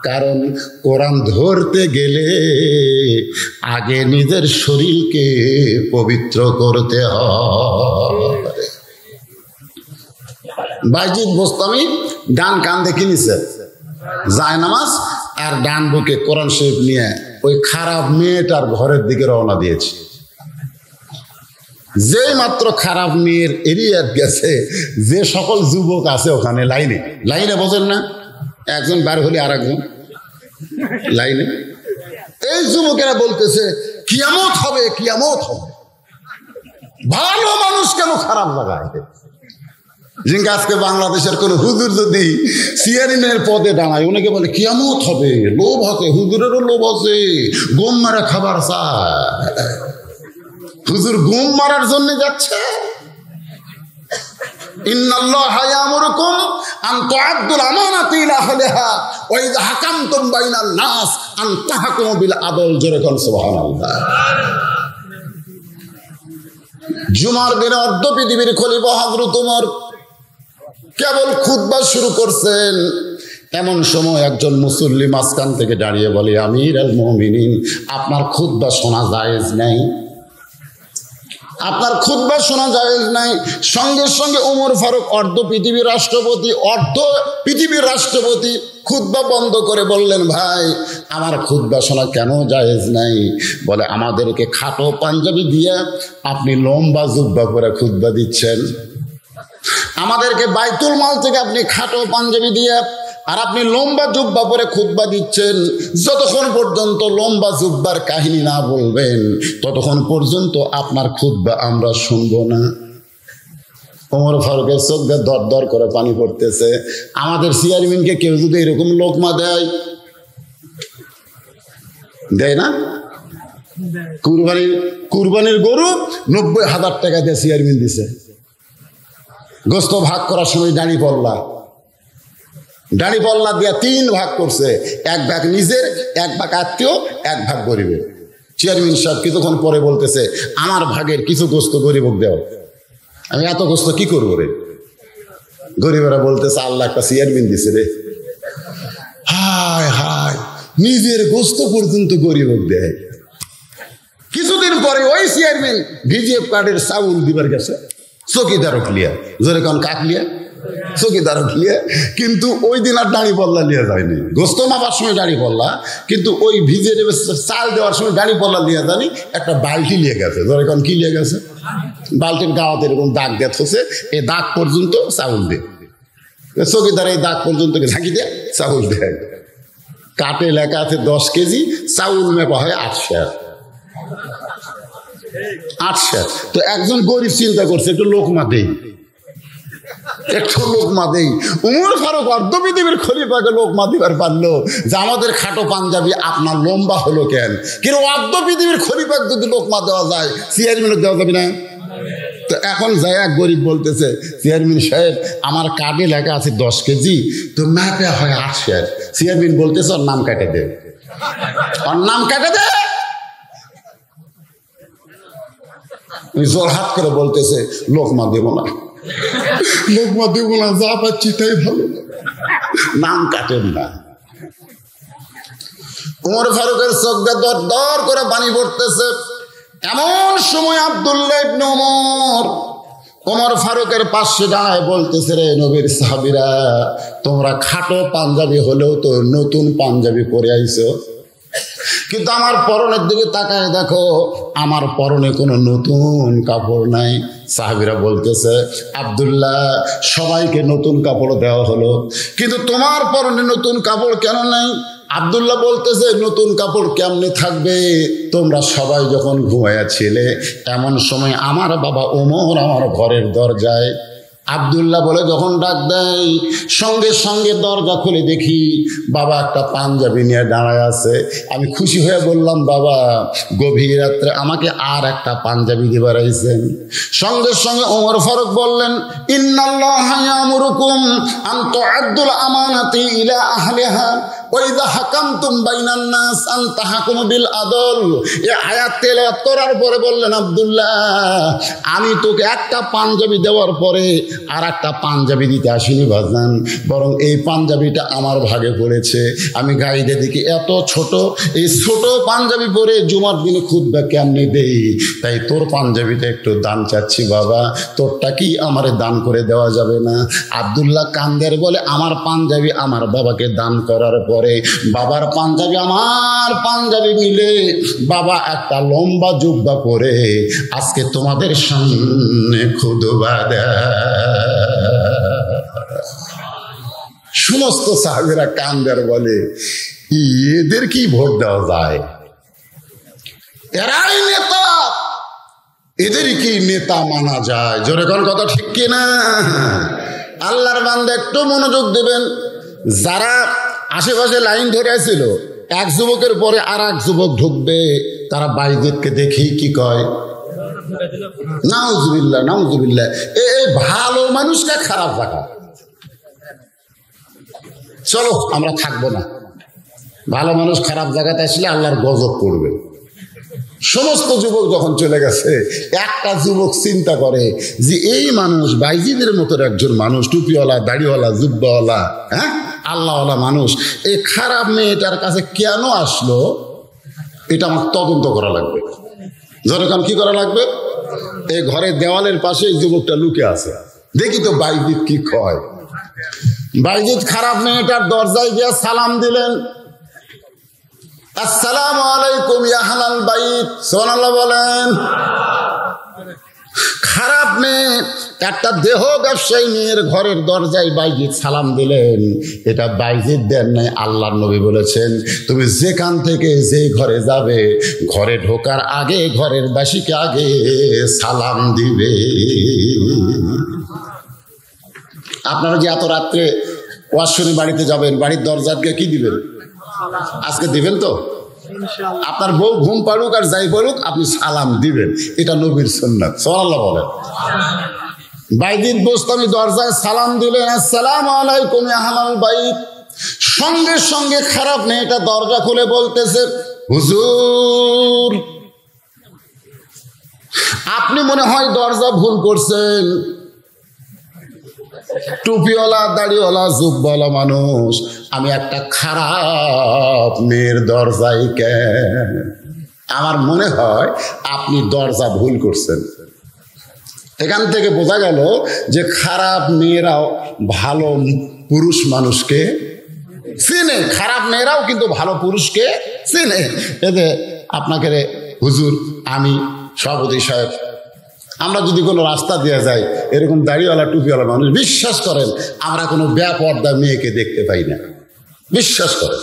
কারণ কোরআন ধরতে গেলে আগে নিজের শরীরকে পবিত্র করতে হয়। বাইজিদ বোস্তামি ডান কান দেখে নিছে যায় নামাজ, আর ডান বুকে কোরআন শরীফ নিয়ে ওই খারাপ মেয়েটার ঘরের দিকে রওনা দিয়েছে। যেই মাত্র খারাপ মেয়ের এরিয়া গেছে, যে সকল যুবক আছে ওখানে লাইনে লাইনে, বোঝেন না, একজন বার হলে আর একজন লাইনে, এই যুবকেরা বলতেছে কিয়ামত হবে, কিয়ামত হবে। ভালো মানুষ কেন খারাপ লাগায়? জিঙ্কা আজকে বাংলাদেশের কোন হুজুর যদি চেয়ারম্যানের পদে দাঁড়ায়, অনেকে বলে কিয়ামত হবে, লোভ আছে, হুজুরেরও লোভ আছে, গম মারা খাবার চায়। হুজুর গম মারার জন্য যাচ্ছে। ইন্নাল্লাহা ইয়ামুরুকুম আন তুআদ্দুল আমানাতি ইলা আহলিহা ওয়া ইযা হাকামতুম বাইনান নাস আন তাহকুমু বিল আদল। জোরে কোন সুবহানাল্লাহ। জুমার দিনে অর্ধ পৃথিবীর খলিফা হযরত ওমর কেবল খুতবা শুরু করছেন, এমন সময় একজন মুসল্লি মাঝখান থেকে দাঁড়িয়ে বলে, আমির আল মুমিনিন, আপনার খুতবা শোনা জায়েজ নাই, আপনার খুতবা শোনা জায়েজ নাই। সঙ্গে সঙ্গে ওমর ফারুক অর্ধ পৃথিবীর রাষ্ট্রপতি খুতবা বন্ধ করে বললেন, ভাই আমার খুতবা শোনা কেন জায়েজ নাই? বলে, আমাদেরকে খাটো পাঞ্জাবি দিয়ে আপনি লম্বা জুব্বা করে খুতবা দিচ্ছেন, আমাদেরকে বাইতুল মাল থেকে আপনি খাটো পাঞ্জাবি দিয়ে আর আপনি লম্বা জুব্বা পরে খুতবা দিচ্ছেন। যতক্ষণ পর্যন্ত লম্বা জুব্বার কাহিনী না বলবেন ততক্ষণ পর্যন্ত আপনার খুতবা আমরা শুনবো না। ওমর ফারুকের চোখ দিয়ে দর দর করে পানি পড়তেছে। আমাদের চেয়ারম্যানকে কেউ যদি এরকম লোকমা দেয় না, কুরবানির গরু 90,000 টাকা দিয়ে চেয়ারম্যান দিছে, গোস্ত ভাগ করার সময় দাঁড়ি পল্লা দিয়া 3 ভাগ করছে, 1 ভাগ নিজের, 1 ভাগ আত্মীয়, 1 ভাগ গরিবের। চেয়ারম্যান সাহেব কিছুক্ষণ পরে বলতেছে, আমার ভাগের কিছু গোস্ত গরিবক দেও। আমি এত গোস্ত কি করবো রে? গরিবেরা বলতেছে, আল্লাহ একটা চেয়ারম্যান দিছে রে। হায় হায়, নিজের গোস্ত পর্যন্ত গরিবক দেয়। কিছুদিন পরে ওই চেয়ারম্যান ভিজিএফ কার্ডের চাউল দিবার গেছে, চকিদারও ক্লিয়ার, জোরে কোন কাক লিয়া, চকিদারও ক্লিয়ার, কিন্তু ওই দিন আর দাঁড়ি পল্লা লিয়া যায়নি। গোস্ত মাপার সময় দাঁড়ি পল্লা, কিন্তু ওই ভিজে চাল দেওয়ার সময় দাঁড়ি পল্লা লিয়া জানি একটা বালতি লিয়ে গেছে। জোরে কোন কি লিয়ে গেছে? বালতির গাওয়াতে এরকম দাগ দেখছে, এই দাগ পর্যন্ত চাউল দে, চকিদার এই দাগ পর্যন্ত ঝাঁকি দিয়ে চাউল দেয়। কাটে লেখা আছে 10 কেজি, চাউল মেপা হয় 8 সের। তো একজন গরিব চিন্তা করছে একটু লোকমা দেই, একটু লোকমা দেই। উমর ফারুক অর্ধ পৃথিবীর খলিফাকে লোকমা দিবার পারলো যে আমাদের খাটো পাঞ্জাবি আপনার লম্বা হলো কেন? কিন্তু অর্ধ পৃথিবীর খলিফাকে যদি লোকমা দেওয়া যায়, চেয়ারম্যানকে দেওয়া যাবে না? তো এখন যাই এক গরিব বলতেছে, চেয়ারম্যান সাহেব আমার কার্ডে লেখা আছে 10 কেজি, তো ম্যাপে হয় 8 শেয়ার। চেয়ারম্যান বলতেছে ওর নাম কেটে দে, ওর নাম কেটে দে। জোর হাত করে বলতেছে লোকমা দেবো না, লোকমা দেবো না, যা পাচ্ছি তাই ভালো, নাম কাটেন না। উমর ফারুকের চোখ দিয়ে দর দর করে পানি পড়তেছে। এমন সময় আব্দুল্লাহ ইবনে উমর ফারুকের পাশে দাঁড়ায় বলতেছে, রে নবীর সাহাবীরা, তোমরা খাটো পাঞ্জাবি হলেও তো নতুন পাঞ্জাবি পরে আইছো, কিন্তু আমার পরনের দিকে তাকায় দেখো, আমার পরনে কোনো নতুন কাপড় নাই। সাহাবীরা বলতেছে, আব্দুল্লাহ, সবাইকে নতুন কাপড় দেওয়া হলো, কিন্তু তোমার পরনে নতুন কাপড় কেন নাই? আব্দুল্লাহ বলতেছে, নতুন কাপড় কেমনে থাকবে? তোমরা সবাই যখন ঘুমাইয়াছিলে, এমন সময় আমার বাবা ওমর আমার ঘরের দরজায়। আব্দুল্লাহ বলে যখন ডাক দেয়, সঙ্গে সঙ্গে দরজা খুলে দেখি বাবা একটা পাঞ্জাবি নিয়ে দাঁড়ায় আছে। আমি খুশি হয়ে বললাম, বাবা, গভীর রাত্রে আমাকে আর একটা পাঞ্জাবি দিবার আইছেন। সঙ্গে সঙ্গে ওমর ফারুক বললেন, ইন্নাল্লাহা ইয়ামুরুকুম আন তুআদ্দুল আমানাতি ইলা আহলিহা ওয়া ইযা হাকামতুম বাইনান নাস আন তাহকুমু বিল আদল। এই আয়াত তেলাওয়াত করার পরে বললেন, আব্দুল্লাহ, আমি তোকে একটা পাঞ্জাবি দেওয়ার পরে আর একটা পাঞ্জাবি দিতে আসিনি বাজান, বরং এই পাঞ্জাবিটা আমার ভাগে পড়েছে। আমি গাইডে দেখি এত ছোট, এই ছোট পাঞ্জাবি পরে জুমার দিনে খুতবা কেমনে দেই, তাই তোর পাঞ্জাবিটা একটু দান চাচ্ছি বাবা, তোরটা কি আমারে দান করে দেওয়া যাবে না? আব্দুল্লাহ কান্দের বলে, আমার পাঞ্জাবি আমার বাবাকে দান করার পরে বাবার পাঞ্জাবি আমার পাঞ্জাবি মিলে বাবা একটা লম্বা জুব্বা পরে আজকে তোমাদের সামনে খুতবা দেয়। সমস্ত সাহাবীরা কান্দের বলে, এদের কি ভোট দেওয়া যায়? এরাই নেতা, এদের কি নেতা মানা যায়? জোরে কোন কথা ঠিক কিনা? আল্লাহর বান্দা একটু মনোযোগ দেবেন। যারা আশেপাশে লাইন ধরে ছিল, এক যুবকের পরে আর এক যুবক ঢুকবে, তারা বাইজিদকে দেখেই কি কয়, নাউজুবিল্লাহ নাউজুবিল্লাহ। এই ভালো মানুষটা খারাপ রাখা, চলো আমরা থাকবো না। ভালো মানুষ খারাপ জায়গাতে আসলে আল্লাহর গজব পড়বে। সমস্ত যুবক যখন চলে গেছে, একটা যুবক চিন্তা করে যে এই মানুষ বাইজিদের মতো একজন মানুষ, টুপিওয়ালা, দাড়িওয়ালা, জুব্বাওয়ালা, হ্যাঁ, আল্লাহওয়ালা মানুষ, এই খারাপ মেয়েটার কাছে কেন আসলো, এটা আমার তদন্ত করা লাগবে। যখন কি করা লাগবে? এই ঘরের দেওয়ালের পাশে এই যুবকটা লুকে আছে, দেখি তো বাইজিদ কি কয়। বাইজিদ খারাপ মেয়েটার দরজায় গিয়ে সালাম দিলেন, আসসালামু আলাইকুম ইয়া আহলাল বাইত, সুবহানাল্লাহ বলেন। খারাপ মেয়ে একটা দেহ ব্যবসায়ী মেয়ের ঘরের দরজায় বাইজিদ সালাম দিলেন। এটা বাইজিদ দেন নাই, আল্লাহর নবী বলেছেন, তুমি যেখান থেকে যে ঘরে যাবে, ঘরে ঢোকার আগে ঘরের বাসীকে আগে সালাম দিবে। আপনারা যে এত রাত্রে ওয়াজ শুনে বাড়িতে যাবেন, বাড়ির দরজাকে কি দিবেন? আজকে দিবেন তো? আপনার বউ ঘুম পাড়ুক আর যাই পাড়ুক, আপনি সালাম দিবেন, এটা নবীর সুন্নাত। সুবহানাল্লাহ বলেন। বাইজিদ বোস্তামি দরজায় সালাম দিলেন, আসসালামু আলাইকুম ইয়া আহলাল বাইত। সঙ্গে সঙ্গে খারাপ মেয়েটা দরজা খুলে বলতেছে, হুজুর, আপনি মনে হয় দরজা ভুল করছেন। টুপিওয়ালা, দাড়িওয়ালা, জুব্বাওয়ালা মানুষ, আমি একটা খারাপ মেয়ের দরজায় কেন? আমার মনে হয় আপনি দরজা ভুল করছেন। এখান থেকে বোঝা গেল যে খারাপ মেয়েরাও ভালো পুরুষ মানুষকে চেনে, খারাপ মেয়েরাও কিন্তু ভালো পুরুষকে চেনে। এতে আপনাকে, হুজুর, আমি সভাপতি সাহেব, আমরা যদি কোনো রাস্তা দিয়ে যাই, এরকম দাড়িওয়ালা টুপিওয়ালা মানুষ, বিশ্বাস করেন আমরা কোনো বেপর্দা মেয়েকে দেখতে পাই না, বিশ্বাস করেন।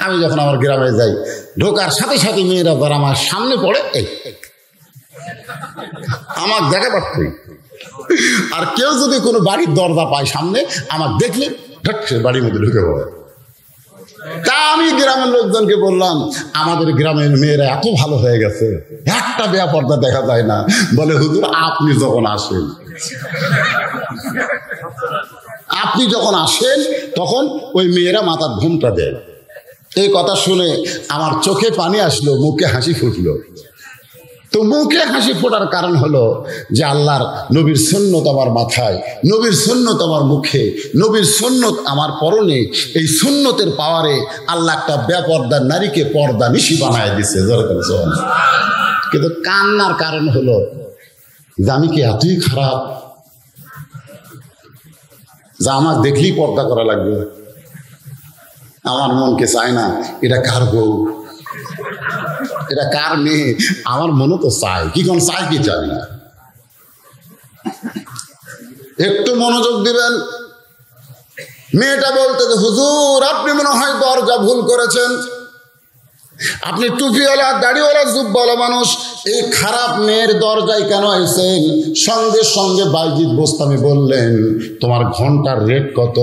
আমি যখন আমার গ্রামে যাই, ঢোকার সাথে সাথে মেয়েরা যারা আমার সামনে পড়ে, এই আমার দেখা পাচ্ছি, আর কেউ যদি কোনো বাড়ির দরজা পায় সামনে, আমার দেখলে সে বাড়ির মধ্যে ঢুকে পড়ে। তা আমি গ্রামের লোকজনকে বললাম, আমাদের গ্রামের মেয়েরা এত ভালো হয়ে গেছে, একটা বেপর্দা দেখা যায় না। বলে হুজুর আপনি যখন আসেন, তখন ওই মেয়েরা মাথার ঘুমটা দেয়। এই কথা শুনে আমার চোখে পানি আসলো, মুখে হাসি ফুটলো। তো মুখে হাসি ফোটার কারণ হলো যে আল্লাহর নবীর সুন্নত আমার মাথায়, নবীর সুন্নত আমার মুখে, নবীর সুন্নত আমার পরনে। এই সুন্নতের পাওয়ারে আল্লাহ একটা বেপর্দার নারীকে পর্দা নিশি বানায় দিছে। কিন্তু কান্নার কারণ হলো যে আমি কি এতই খারাপ যা আমার দেখলেই পর্দা করা লাগবে? আমার মনকে চায় না এটা কার বউ, এটা কার মেয়ে। আমার মনে তো চায়, কি কোন চায় কি চাই না। একটু মনোযোগ দিবেন। মেয়েটা বলতে যে হুজুর আপনি মনে হয় দরজা ভুল করেছেন, আপনি টুপিওয়ালা দাড়িওয়ালা জুব্বাওয়ালা মানুষ, এই খারাপ মেয়ের দরজায় কেন আইছেন? সঙ্গে সঙ্গে বাইজিদ বোস্তামি বললেন, তোমার ঘন্টার রেট কত?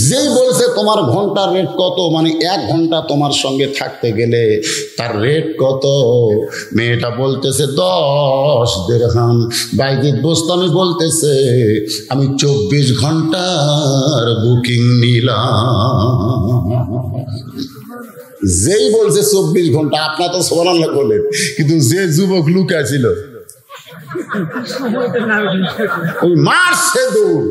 যেই বলছে তোমার ঘন্টার রেট কত, মানে 1 ঘন্টা তোমার সঙ্গে থাকতে গেলে তার রেট কত? মেয়েটা বলতেছে 10 দিরহাম। বাইজিদ বোস্তামি বলতেছে আমি 24 ঘন্টার বুকিং নিলাম। যেই বলছে 24 ঘন্টা, আপনার তো সুবহানাল্লাহ বলেন, কিন্তু যে যুবক লুকা ছিল ওই মারছে দৌড়।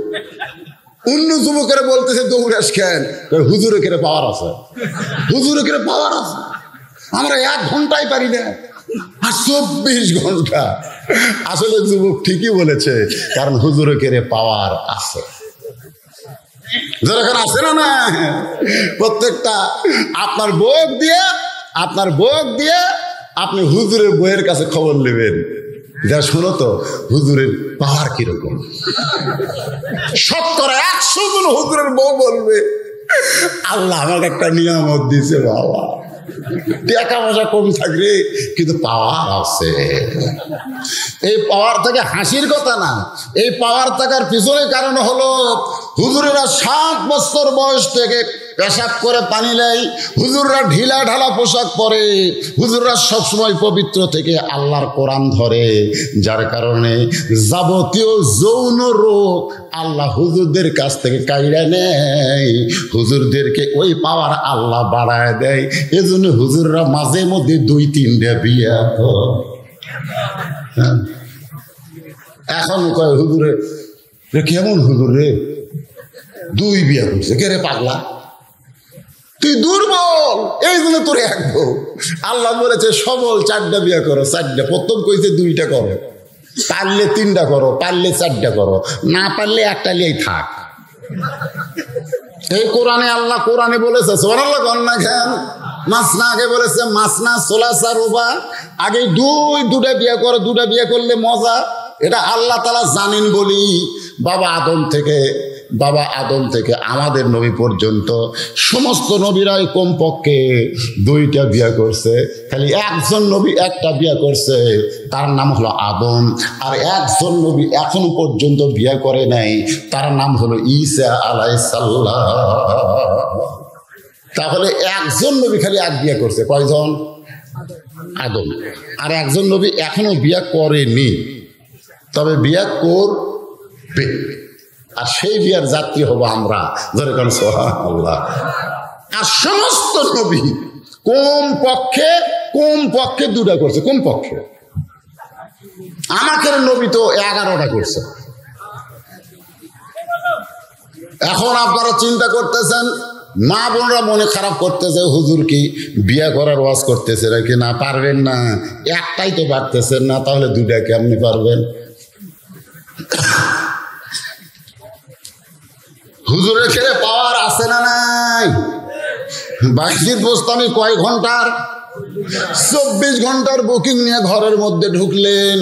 অন্য যুবকেরা বলতেছে দৌড়াস কেন? হুজুরে কেড়ে পাওয়ার আছে, হুজুরে কেড়ে পাওয়ার আছে। আমরা 1 ঘন্টায় পারি না, আর 24 ঘন্টা। আসলে যুবক ঠিকই বলেছে, কারণ হুজুরে কেড়ে পাওয়ার আছে। যেরকম আছে না প্রত্যেকটা আপনার বউক দিয়ে আপনি হুজুরের বইয়ের কাছে খবর নেবেন, যা শোনো তো হুজুরের পাওয়ার কিরকম। 100 জন হুজুরের বউ বলবে আল্লাহ আমাকে একটা নিয়ামত দিছে, বাবা টাকা পয়সা কম থাকবে কিন্তু পাওয়ার আছে। এই পাওয়ার থেকে হাসির কথা না, এই পাওয়ার থাকার পিছনে কারণ হলো হুজুরেরা 7 বছর বয়স থেকে পেশাব করে পানি নেয়, হুজুররা ঢিলা ঢালা পোশাক পরে, হুজুররা সবসময় পবিত্র থেকে আল্লাহর কোরআন ধরে, যার কারণে যাবতীয় যৌন রোগ আল্লাহ হুজুরদের কাছ থেকে কাইড়া নেয়, হুজুরদেরকে ওই পাওয়ার আল্লাহ বাড়ায় দেয়। এজন্য হুজুররা মাঝে মধ্যে 2-3টা বিয়া করে। এখন কয় হুজুরে কেমন হুজুর রে 2 বিয়া করছে, কে রে পাগলা তুই দুর্বল, এই জন্য তোর 1 বউ। আল্লাহ বলেছে সবল 4টা বিয়া করো, 4টা। প্রথম কইছে 2টা করো, পারলে 3টা করো, পারলে 4টা করো, না পারলে 1টা নিয়েই থাক। এই কোরআনে আল্লাহ কোরআনে বলেছে সুবহানাল্লাহ কন্যা খান মাসনা, আগে বলেছে মাসনা সোলাসা রুবা, আগে 2টা বিয়া করো, 2টা বিয়া করলে মজা। এটা আল্লাহ তাআলা জানেন বলি বাবা আদম থেকে আমাদের নবী পর্যন্ত সমস্ত নবীরাই কমপক্ষে 2টা বিয়া করছে। খালি একজন নবী 1টা বিয়া করছে, তার নাম হলো আদম। আর একজন নবী এখনো পর্যন্ত বিয়া করে নাই, তার নাম হলো ঈসা আলাইহিস সালাম। তাহলে একজন নবী খালি 1 বিয়া করছে, কয়জন? আদম। আর একজন নবী এখনো বিয়া করেনি, তবে বিয়া করবে। আর সেই বিয়ার যাত্রী হবো আমরা, ধরে কোন সুবহানাল্লাহ। আর সমস্ত নবী কমপক্ষে 2টা করছে, কমপক্ষে। আমাদের নবী তো 11টা করছে। এখন আপনারা চিন্তা করতেছেন, মা বোনরা মনে খারাপ করতেছে, হুজুর কি বিয়া করার ওয়াজ করতেছে নাকি? না, পারবেন না, 1টাই তো পারতেছেন না, তাহলে 2টা কেমনি পারবেন? হুজুরের ছেলে পাওয়ার আছে না নাই? বাইজিদ বোস্তামি কয় ঘন্টার? 24 ঘন্টার বুকিং নিয়ে ঘরের মধ্যে ঢুকলেন।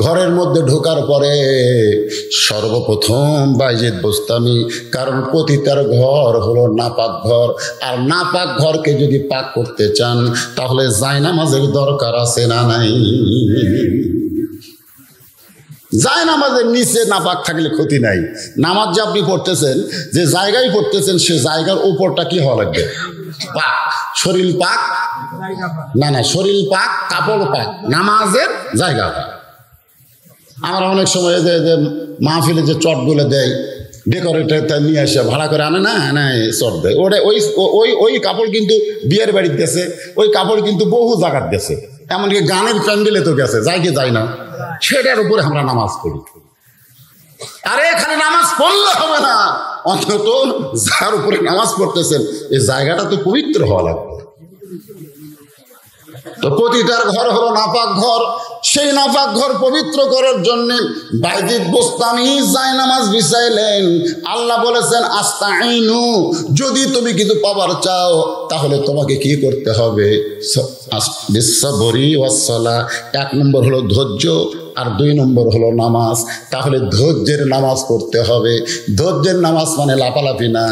ঘরের মধ্যে ঢোকার পরে সর্বপ্রথম বাইজিদ বোস্তামি, কারণ পতিতার ঘর হলো নাপাক ঘর, আর নাপাক ঘরকে যদি পাক করতে চান তাহলে জায়নামাজের দরকার আছে না নাই? যায় নামাজের নিচে নাপাক থাকলে ক্ষতি নাই। নামাজ যে আপনি পড়তেছেন, যে জায়গায় পড়তেছেন, সে জায়গার উপরটা কি হওয়া লাগবে? পাক। শরীর পাক না, না, শরীর পাক, কাপড় পাক, নামাজের জায়গা পাক। আমরা অনেক সময় যে মাহফিলে যে চটগুলো দেয়, ডেকোরেটর নিয়ে আসে ভাড়া করে আনে না চট দেয়, ওটা ওই কাপড় কিন্তু বিয়ের বাড়িতে গেছে, ওই কাপড় কিন্তু বহু জায়গার গেছে, এমনকি গানের প্যান্ডেলে তো গেছে, যাই কি যাই না, সেটার উপরে আমরা নামাজ পড়ি। আরে এখানে নামাজ পড়লে হবে না, অন্তত যার উপরে নামাজ পড়তেছেন এই জায়গাটা তো পবিত্র হওয়া লাগবে। তো প্রতিটার ঘর হলো নাপাক ঘর, সেই নাপাক ঘর পবিত্র করার জন্য বাইজিদ বোস্তামি জায়নামাজ বিছাইলেন। আল্লাহ বলেছেন আস্তাইনু, যদি তুমি কিছু পাবার চাও তাহলে তোমাকে কি করতে হবে? বিসসাবরি ওয়াসসালাহ, 1 নম্বর হলো ধৈর্য, আর 2 নম্বর হলো নামাজ। তাহলে ধৈর্যের নামাজ পড়তে হবে। ধৈর্যের নামাজ মানে লাফালাফি না,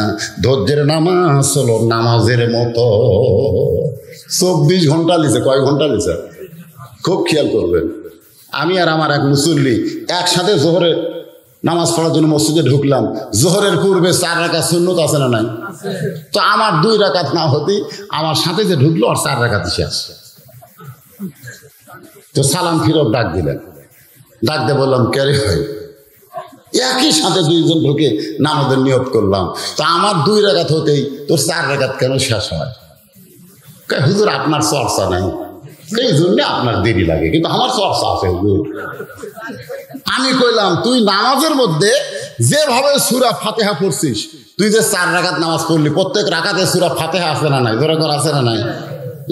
ধৈর্যের নামাজ হলো নামাজের মতো 24 ঘন্টা লিছে। কয় ঘন্টা লিছে? খুব খেয়াল করবেন। আমি আর আমার এক মুসল্লি একসাথে জোহরে নামাজ পড়ার জন্য মসজিদে ঢুকলাম। জোহরের পূর্বে 4 রাকাত সুন্নত আছে না নাই? তো আমার 2 রাকাত না হতেই আমার সাথে যে ঢুকলো আর 4 রাকাত শেষ। তো সালাম ফিরত ডাক দিলেন, ডাক দিয়ে বললাম কে রে ভাই? একই সাথে 2 জন ঢুকে নামাজের নিয়ত করলাম, তো আমার 2 রাকাত হতেই তোর 4 রাকাত কেন শেষ হয়? হুজুর আপনার চর্চা নাই, এই জন্য আপনার দেরি লাগে, কিন্তু আমার চর্চা আছে হুজুর। আমি কইলাম তুই নামাজের মধ্যে যেভাবে সূরা ফাতিহা পড়ছিস, তুই যে 4 রাকাত নামাজ পড়লি, প্রত্যেক রাকাতে সূরা ফাতিহা আছে না নাই? ধরে আছে না নাই?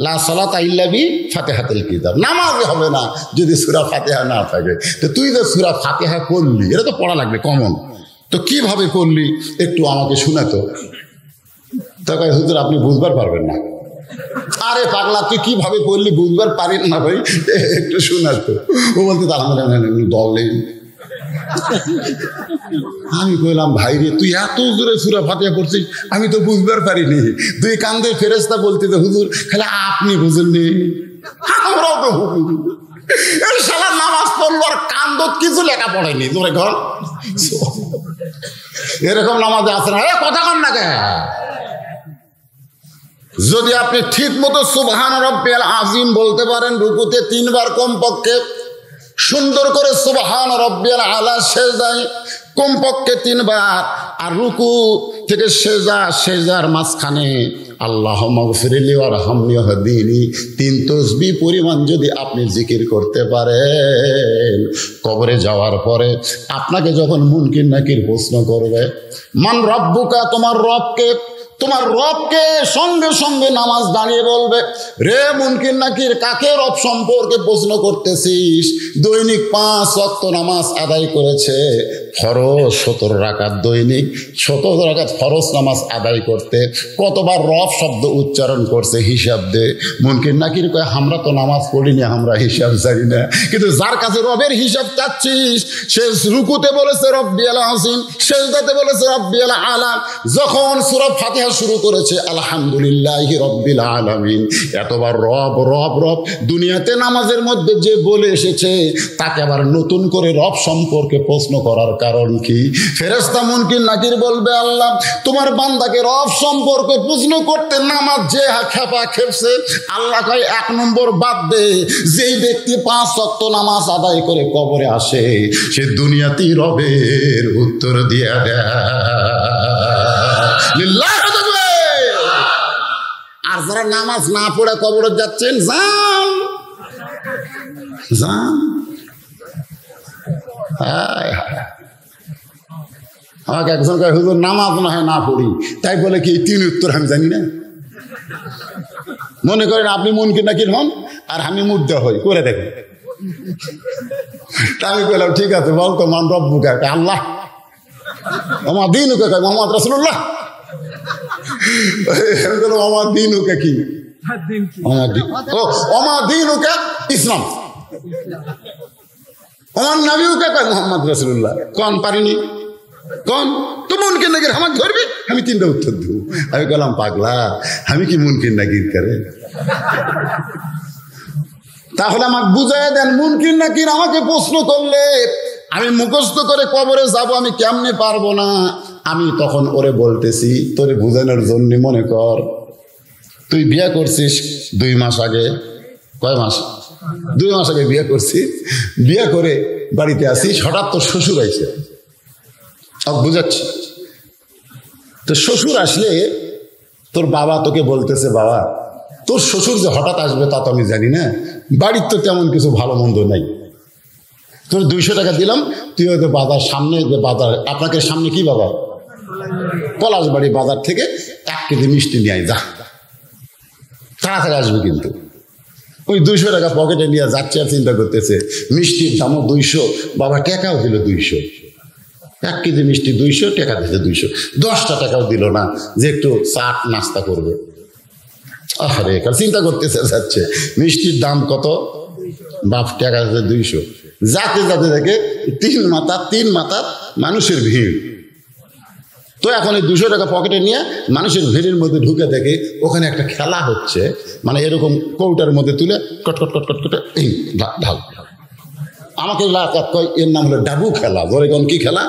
লা সালাতা ইল্লা বি ফাতিহাতিল কিতাব, নামাজই হবে না যদি সূরা ফাতিহা না থাকে। তো তুই যে সূরা ফাতিহা পড়লি, এটা তো পড়া লাগবে কমন, তো কিভাবে পড়লি একটু আমাকে শোনাতো। তখন হুজুর আপনি বুঝবার পারবেন না। আরে পাগলা, তুই কিভাবে পড়লি বুঝবার পারেন না ভাই, একটু শোনাতো। ও বলতে দলে আমি কইলাম ভাই রে, তুই এত জোরে সূরা ফাতিহা পড়ছিস, আমি তো বুঝবার পারিনি। 2 কান্দের ফেরেশতা বলতে হুজুর খালি আপনি বুঝেননি, আমরাও তো এই শালা নামাজ পড়লো আর কান্দত কিছু লেখা পড়েনি। জোরে ঘর এরকম নামাজে আছে না, কথা কন না কে? যদি আপনি ঠিক মতো সুবহান রাব্বিয়াল আযীম বলতে পারেন, রুকুতে 3 বার কমপক্ষে, সুন্দর করে সুবহান রাব্বিয়াল আলা সেজদায় কমপক্ষে 3 বার, আর রুকু থেকে সেজদার মাঝখানে আল্লাহুম্মা গফিরলি ওয়ারহামনি ওয়াহদিনি 3 তাসবিহ পরিমাণ যদি আপনি জিকির করতে পারেন, কবরে যাওয়ার পরে আপনাকে যখন মুনকির নাকির প্রশ্ন করবে মান রাব্বুকা, তোমার রবকে সঙ্গে সঙ্গে নামাজ দাঁড়িয়ে বলবে, রে মুনকির নাকির, কাকে রব সম্পর্কে প্রশ্ন করতেছিস? দৈনিক 5 ওয়াক্ত নামাজ আদায় করেছে, ফরজ 17 রাকাত, দৈনিক 17 রাকাত ফরজ নামাজ আদায় করতে কতবার রব শব্দ উচ্চারণ করছে হিসাব দে। মুনকির নাকির কয় আমরা তো নামাজ পড়িনি, আমরা হিসাব জানি না। কিন্তু যার কাছে রবের হিসাব চাচ্ছিস, সে রুকুতে বলেছে রব্বিয়াল আযীম, সেজদাতে বলেছে রব্বিয়াল আলা, যখন সূরা ফাতিহা শুরু করেছে আলহামদুলিল্লাহি রাব্বিল আলামিন, এতবার রব রব রব দুনিয়াতে নামাজের মধ্যে যে বলে এসেছে, তাকে আবার নতুন করে রব সম্পর্কে প্রশ্ন করার কারণ কি? ফেরেশতা মুনকির নাকির বলবে, আল্লাহ তোমার বান্দাকে রব সম্পর্কে প্রশ্ন করতে নামাজ যে খেপা খেপছে, আল্লাহ কয় 1 নম্বর বাদ দে, যেই ব্যক্তি 5 ওয়াক্ত নামাজ আদায় করে কবরে আসে, সে দুনিয়াতেই রবের উত্তর দিয়ে দেয়। আর যারা নামাজ না পড়ে কবরে যাচ্ছেন, যান যান। আমাকে একজন কয় হুজুর নামাজ না হয় না পড়ি, তাই বলে কি 3 উত্তর আমি জানি না? মনে করেন আপনি মুনকির নাকির হন আর আমি মুদ্দা হই, করে দেখেন। আমি বললাম ঠিক আছে, বলতো মান রব্বুকা, আল্লাহ। আমার দিনুকা কয় মুহাম্মদ রাসূলুল্লাহ। আমার দিনুকা কি? আমার দিনুকা ইসলাম। আমার নবীকে কয় মুহাম্মদ রাসূলুল্লাহ। কোন পারিনি, কোন তো মুনকির নাকির আমাকে ধরবি, আমি 3টা উত্তর দেব। আমি বললাম পাগলা, আমি কি মুনকির নাকির করে? তাহলে আমাকে বুঝাই দেন, মুনকির নাকির আমাকে প্রশ্ন করলে আমি মুখস্থ করে কবরে যাব আমি কেমনে পারবো না। আমি তখন ওরে বলতেছি, তোরে বুঝানোর জন্য মনে কর তুই বিয়ে করছিস 2 মাস আগে, কয় মাস, 2 মাস আগে বিয়ে করছিস, বিয়ে করে বাড়িতে আসিস, হঠাৎ তোর শ্বশুর আইছে, বুঝাচ্ছি। তো শ্বশুর আসলে তোর বাবা তোকে বলতেছে, বাবা তোর শ্বশুর যে হঠাৎ আসবে তা তো আমি জানি না, বাড়ির তো তেমন কিছু ভালো মন্দ নাই, তোর 200 টাকা দিলাম, তুই হয়তো বাজার সামনে, যে বাজার আপনাকে সামনে কি বাবা, পলাশবাড়ি বাজার থেকে 1 কেজি মিষ্টি নিয়ে আয়, যা তাড়াতাড়ি আসবে। কিন্তু ওই 200 টাকা পকেটে নিয়ে যাচ্ছে আর চিন্তা করতেছে মিষ্টির দামও 200, বাবা টাকাও দিল 200, 1 কেজি মিষ্টি 200, টাকা দিতে 200, 10টা টাকাও দিল না যে একটু চাট নাস্তা করবে। আরে চিন্তা করতেছে যাচ্ছে মিষ্টির দাম কত, বাপ টাকা দিতে 200, যাতে যাতে দেখে 3 মাথা মানুষের ভিড়। তো এখন এই 200 টাকা পকেটে নিয়ে মানুষের ভিড়ের মধ্যে ঢুকে দেখে ওখানে একটা খেলা হচ্ছে, মানে এরকম কৌটার মধ্যে তুলে কটকট কটকট করে এই ঢাল। আমাকে কয় এর নাম হলো ডাবু খেলা। ধরে কোন কি খেলা,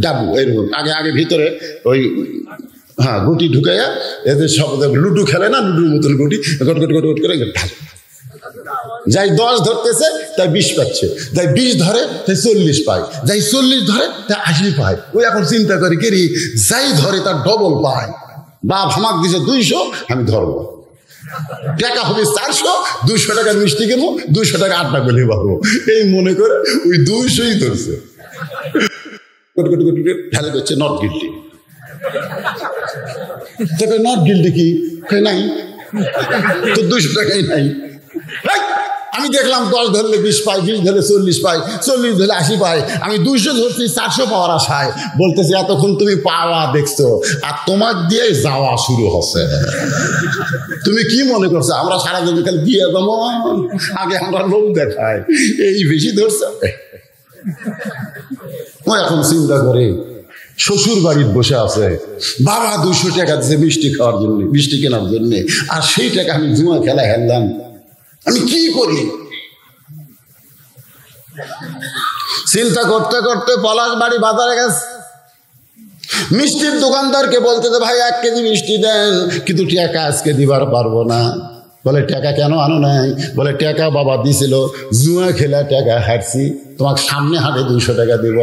ডাবু। এরকম আগে ভিতরে ওই গুটি ঢুকাইয়া এদের সব লুডু খেলে না, লুডুর মতন গুটি কট কট কট করে ঢাল। যাই 10 ধরতেছে তাই 20 পাচ্ছে, যাই 20 ধরে তাই 40 পায়, যাই 40 ধরে তাই 80 পায়। ওই এখন চিন্তা করি কেরি যাই ধরে তার ডবল পায়। বাপ আমাকে দিছে 200, আমি ধরবো, টাকা হবে 400, 200 টাকার মিষ্টি কিনবো, 200 টাকা আড্ডা গলে পারবো, এই মনে করে ওই 200ই ধরছে। ফেলে করছে নট গিল্টি। নট গিল্টি কি নাই, তো 200 টাকাই নাই। আমি দেখলাম 10 ধরলে 20 পাই, 20 ধরলে 40 পাই, 40 ধরলে 80 পাই, আমি 200 ধরছি 400 পাওয়ার আশায়। বলতেছি এতক্ষণ তুমি পাওয়া দেখছো আর তোমার দিয়ে যাওয়া শুরু হচ্ছে। তুমি কি মনে করছো আমরা সারাদিন কাল দিয়ে যাবো, আগে আমরা লোক দেখায় এই বেশি ধরছে। ও এখন চিন্তা করে শ্বশুর বাড়ির বসে আছে, বাবা 200 টাকা দিচ্ছে মিষ্টি খাওয়ার জন্য, মিষ্টি কেনার জন্য, আর সেই টাকা আমি জুয়া খেলা খেললাম, আমি কি করি। চিন্তা করতে করতে পলাশবাড়ি বাজারে গেছে, মিষ্টির দোকানদারকে বলতেছে ভাই 1 কেজি মিষ্টি দেন, কিন্তু টাকা আজকে দিবার পারবো না। বলে টাকা কেন আনো নাই? বলে টাকা বাবা দিছিল, জুয়া খেলা টাকা হারছি, তোমাকে সামনে হারে 200 টাকা দিব।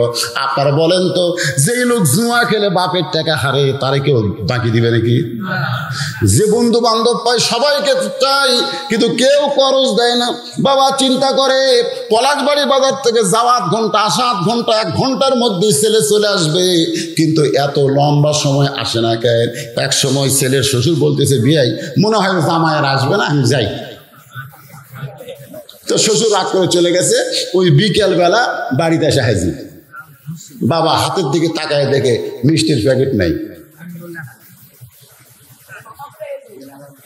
আপনারা বলেন তো যেই লোক জুয়া খেলে বাপের টাকা হারে তারে কেউ বাকি দিবে নাকি? যে বন্ধু বান্ধব পায় সবাইকে চাই, কিন্তু কেউ খরচ দেয় না। বাবা চিন্তা করে পলাশবাড়ি বাজার থেকে যাওয়া 8 ঘন্টা, আসা 8 ঘন্টা, 1 ঘন্টার মধ্যে ছেলে চলে আসবে, কিন্তু এত লম্বা সময় আসে না কেন? এক সময় ছেলের শ্বশুর বলতেছে বিয়াই মনে হয় জামাইয়ের আসবে না, আমি যাই। তো শ্বশুর রাগ করে চলে গেছে, ওই বিকেল বেলা বাড়িতে এসে হাজির। বাবা হাতের দিকে তাকায় দেখে মিষ্টির প্যাকেট নাই।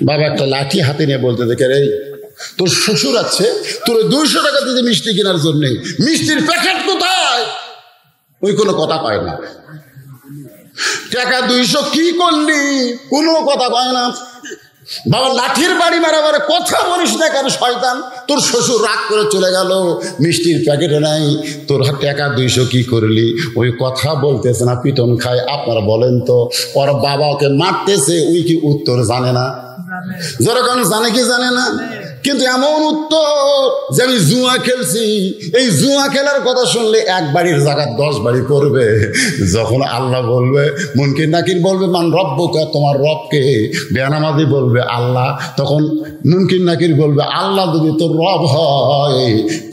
বাবা একটা লাঠি হাতে নিয়ে বলতে দেখে রে তোর শ্বশুর আছে, তোর 200 টাকা দিতে মিষ্টি কেনার জন্য, মিষ্টির প্যাকেট কোথায়? ওই কোনো কথা কয় না। টাকা 200 কি করলি? কোনো কথা কয় না। বাবা লাঠির বাড়ি মারাবারে কথা বলিস না কেন শয়তান? তোর শ্বশুর রাগ করে চলে গেল, মিষ্টির প্যাকেটে নাই, তোর টাকা 200 কি করলি? ওই কথা বলতেছে না, পিটন খায়। আপনারা বলেন তো ওর বাবাকে মারতেছে, ওই কি উত্তর জানে না? যেরকম জানে কি জানে না, কিন্তু এমন উত্তর যে আমি জুয়া খেলছি। এই জুয়া খেলার কথা শুনলে 1 বাড়ির জায়গা 10 বাড়ি পড়বে। যখন আল্লাহ বলবে, মুনকির নাকির বলবে মান রব্বুকা, তোমার রবকে, বেনামাজি বলবে আল্লাহ, তখন মুনকির নাকির বলবে আল্লাহ যদি তোর রব হয়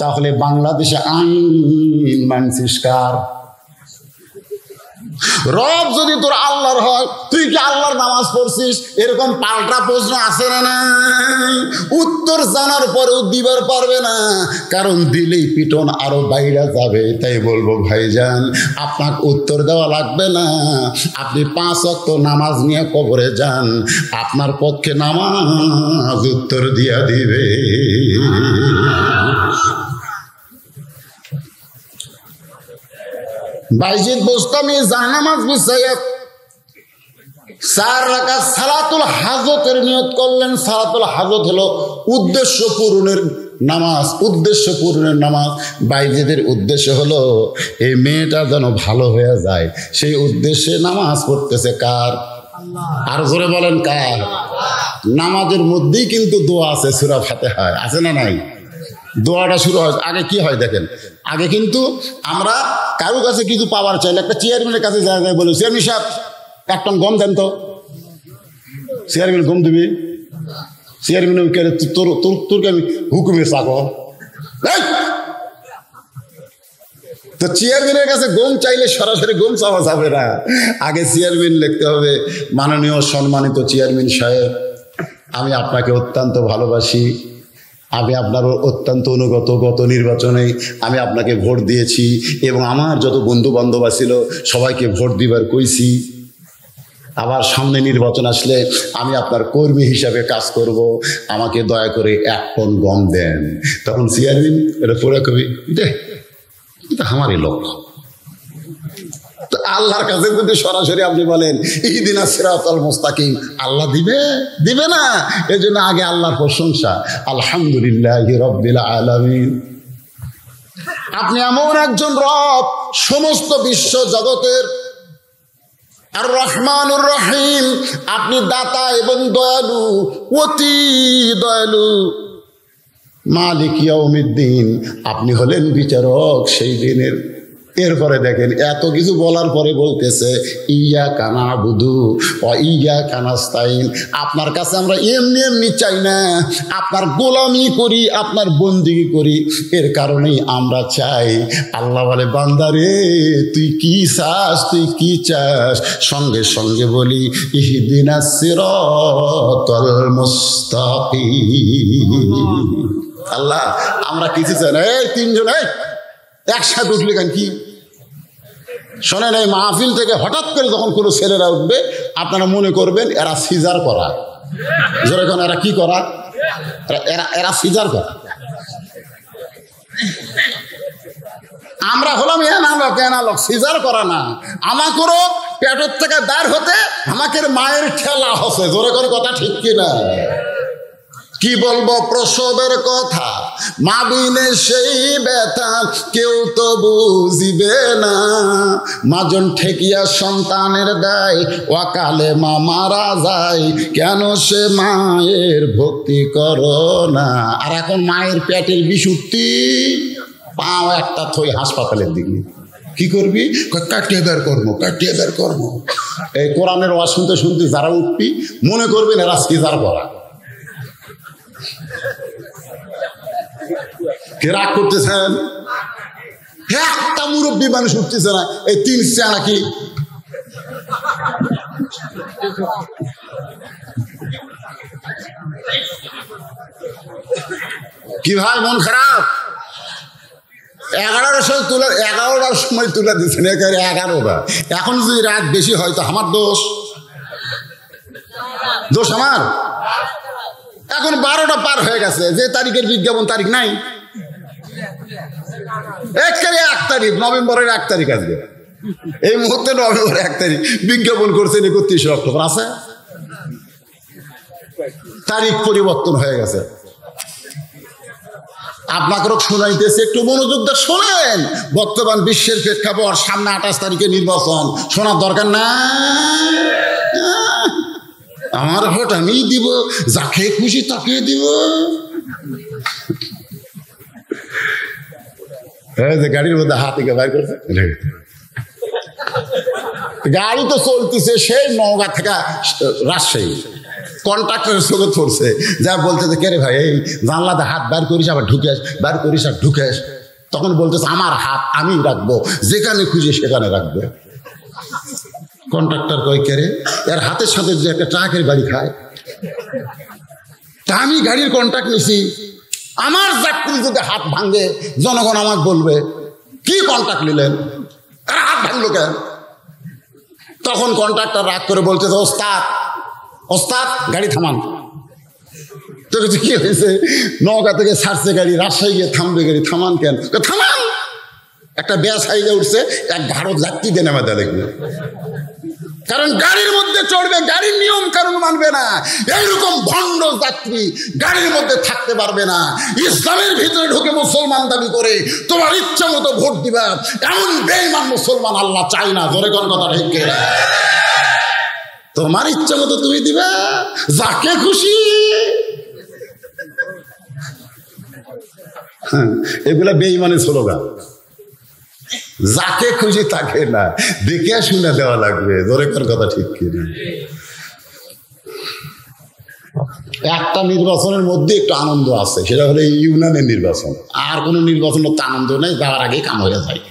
তাহলে বাংলাদেশে আইন মানছিস কার? রব যদি তোর আল্লাহর হয়, তুই কি আল্লাহর নামাজ পড়ছিস? এরকম পাল্টা প্রশ্ন আছে না নাই? উত্তর জানার পরেও দিবার পারবে না, কারণ দিলেই পিটন আরো বাইরে যাবে। তাই বলবো ভাইজান, আপনাকে উত্তর দেওয়া লাগবে না, আপনি 5 ওয়াক্ত নামাজ নিয়ে কবরে যান, আপনার পক্ষে নামাজ উত্তর দিয়া দিবে। বাইজিদ বোস্তামি জানামাজ বিছাইয়া 4 রাকাত সালাতুল হাজতের নিয়ত করলেন। সালাতুল হাজত হলো উদ্দেশ্য পূরণের নামাজ উদ্দেশ্য পূরণের নামাজ। বাইজিদের উদ্দেশ্য হলো এই মেয়েটা যেন ভালো হয়ে যায়, সেই উদ্দেশ্যে নামাজ পড়তেছে। কার? আর জোরে বলেন কার? নামাজের মধ্যেই কিন্তু দোয়া আছে, সূরা ফাতিহা আছে না নাই? দোয়াটা শুরু হয় আগে কি হয় দেখেন, আগে কিন্তু আমরা কারো কাছে কিছু পাওয়ার চাইলে একটা চেয়ারম্যানের কাছে যায় বলি, চেয়ারম্যান সাহেব এক টন গম দেন তো। চেয়ারম্যান গম দিবি? চেয়ারম্যান তোরকে আমি হুকুমে চাকর। তো চেয়ারম্যানের কাছে গম চাইলে সরাসরি গম চাওয়া যাবে না, আগে চেয়ারম্যান লিখতে হবে, মাননীয় সম্মানিত চেয়ারম্যান সাহেব, আমি আপনাকে অত্যন্ত ভালোবাসি, আমি আপনার অত্যন্ত অনুগত, গত নির্বাচনে আমি আপনাকে ভোট দিয়েছি এবং আমার যত বন্ধু বান্ধব ছিল সবাইকে ভোট দিবার কইছি। আবার সামনে নির্বাচন আসলে আমি আপনার কর্মী হিসাবে কাজ করব, আমাকে দয়া করে 1 টন গম দেন। তখন চেয়ারম্যান এটা পড়ে কবি, এটা আমারই লক্ষ্য। তো আল্লাহর কাছে যদি সরাসরি আপনি বলেন ইহদিনাস সিরাতাল মুস্তাকিম, আল্লাহ দিবে না। এই জন্য আগে আল্লাহর প্রশংসা, আলহামদুলিল্লাহি রাব্বিল আলামিন। আপনি এমন একজন রব, সমস্ত বিশ্ব জগতের আর রহমানুর রহিম, আপনি দাতা এবং দয়ালু, অতি দয়ালু। মালিক ইয়াউমিদ্দিন, আপনি হলেন বিচারক সেই দিনের। এরপরে দেখেন এত কিছু বলার পরে বলতেছে ইয়্যাকা না'বুদু ওয়া ইয়্যাকা নাস্তাইন, আপনার কাছে আমরা এমনি এমনি চাই না, আপনার গোলামি করি, আপনার বন্দিগি করি, এর কারণেই আমরা চাই। আল্লাহ বলে বান্দারে তুই কি চাস, তুই কি চাস? সঙ্গে সঙ্গে বলি ইহদিনাস সিরাতাল মুস্তাকিম। আল্লাহ আমরা কিছু চাই না। এই তিনজন একসাথে উঠলে কেন কি শোনেন, এই মাহফিল থেকে হঠাৎ করে যখন কোনো ছেলেরা উঠবে আপনারা মনে করবেন এরা সিজার করা। যেরকম এরা কি করা, এরা সিজার করা। আমরা হলাম এনালগ, সিজার করা না। আমাকেও পেটের থেকে দাঁড় হতে আমাকে মায়ের ঠেলা হচ্ছে। জোরে করে কথা ঠিক কিনা? কি বলবো প্রসবের কথা, মা বিনে সেই ব্যথা কেউ তো বুঝিবে না। মাজন ঠেকিয়া সন্তানের দেয়, অকালে মা মারা যায়, কেন সে মায়ের ভক্তি করো না। আর এখন মায়ের পেটের বিশুদ্ধি, পাও একটা থই হাসপাতালের দিকে, কি করবি? কাটিয়ে বের কর্ম। এই কোরআনের ওয়াজ শুনতে শুনতে যারা উঠবি মনে করবেন এরা সিজার করা। কে রাগ করতেছেন? একটা মুরব্বী মানুষ উঠতেছে না, এই 3 চা নাকি? কি ভাই মন খারাপ? 11টার সময় তুলে দিচ্ছেন, 11টা। এখন যদি রাত বেশি হয় তো আমার দোষ আমার। এখন 12টা পার হয়ে গেছে, যে তারিখের বিজ্ঞাপন তারিখ নাই। 1 তারিখ, নভেম্বরের 1 তারিখ আসবে। এই মুহূর্তে নভেম্বরের 1 তারিখ বিজ্ঞাপন করছেন 31 অক্টোবর আছে। তারিখ পরিবর্তন হয়ে গেছে। আপনাকেও শোনাইতেছে, একটু মনোযোগ দিয়ে শোনেন। বর্তমান বিশ্বের প্রেক্ষাপট, সামনে 28 তারিখে নির্বাচন, শোনার দরকার না। আমার ভোট আমি দিব, যাকে খুশি তাকে দিব। গাড়ির মধ্যে হাত থেকে বাইর করছে, গাড়ি তো চলতেছে সেই নওগাঁ থেকে রাজশাহী। কন্ট্রাক্টরের চোখে ধরছে, যা বলতেছে কে রে ভাই এই জানলাতে হাত বাইর করিস আবার ঢুকেস, বাইর করিস আর ঢুকেস। তখন বলতেছে আমার হাত আমি রাখবো, যেখানে খুঁজে সেখানে রাখবো। কন্ট্রাক্টর কয় কে রে, এর হাতের সাথে যে একটা ট্রাকের গাড়ি খায়, তা আমি গাড়ির কন্ট্রাক্ট নিছি, আমার যাত্রী যদি হাত ভাঙে জনগণ আমাকে বলবে কি কন্ট্রাক্ট নিলেন, হাত ভাঙলো কেন? তখন কন্ট্রাক্টর রাগ করে বলতেছে ওস্তাদ গাড়ি থামান। তো কি হয়েছে? নওগাঁ থেকে ছাড়ছে গাড়ি, রাজশাহী গিয়ে থামবে গাড়ি, থামান কেন? থামান। একটা ব্যাস হাইজে উঠছে, এক ঘাড়ো যাত্রী দেন আমাদের দেখবে। কারণ গাড়ির মধ্যে চড়বে, গাড়ির নিয়ম কারণ মানবে না। এইরকম ভণ্ড যাত্রী গাড়ির মধ্যে থাকতে পারবে না। ইসলামের ভিতরে ঢুকে মুসলমান দাবি করে তোমার ইচ্ছা মতো ভোট দিবা, এমন বেঈমান মুসলমান আল্লাহ চাই না। ধরে কোন কথা ঠিক কিনা? তোমার ইচ্ছা মতো তুমি দিবা যাকে খুশি। এগুলা বেঈমানের স্লোগান। যাকে খুশি তাকে না, দেখে শুনে দেওয়া লাগবে। ধরে কোন কথা ঠিক কিনা? একটা নির্বাচনের মধ্যে একটু আনন্দ আছে, সেটা হলো ইউনিয়নের নির্বাচন। আর কোনো নির্বাচনের তো আনন্দ নেই, যাওয়ার আগে কাম হয়ে যায়।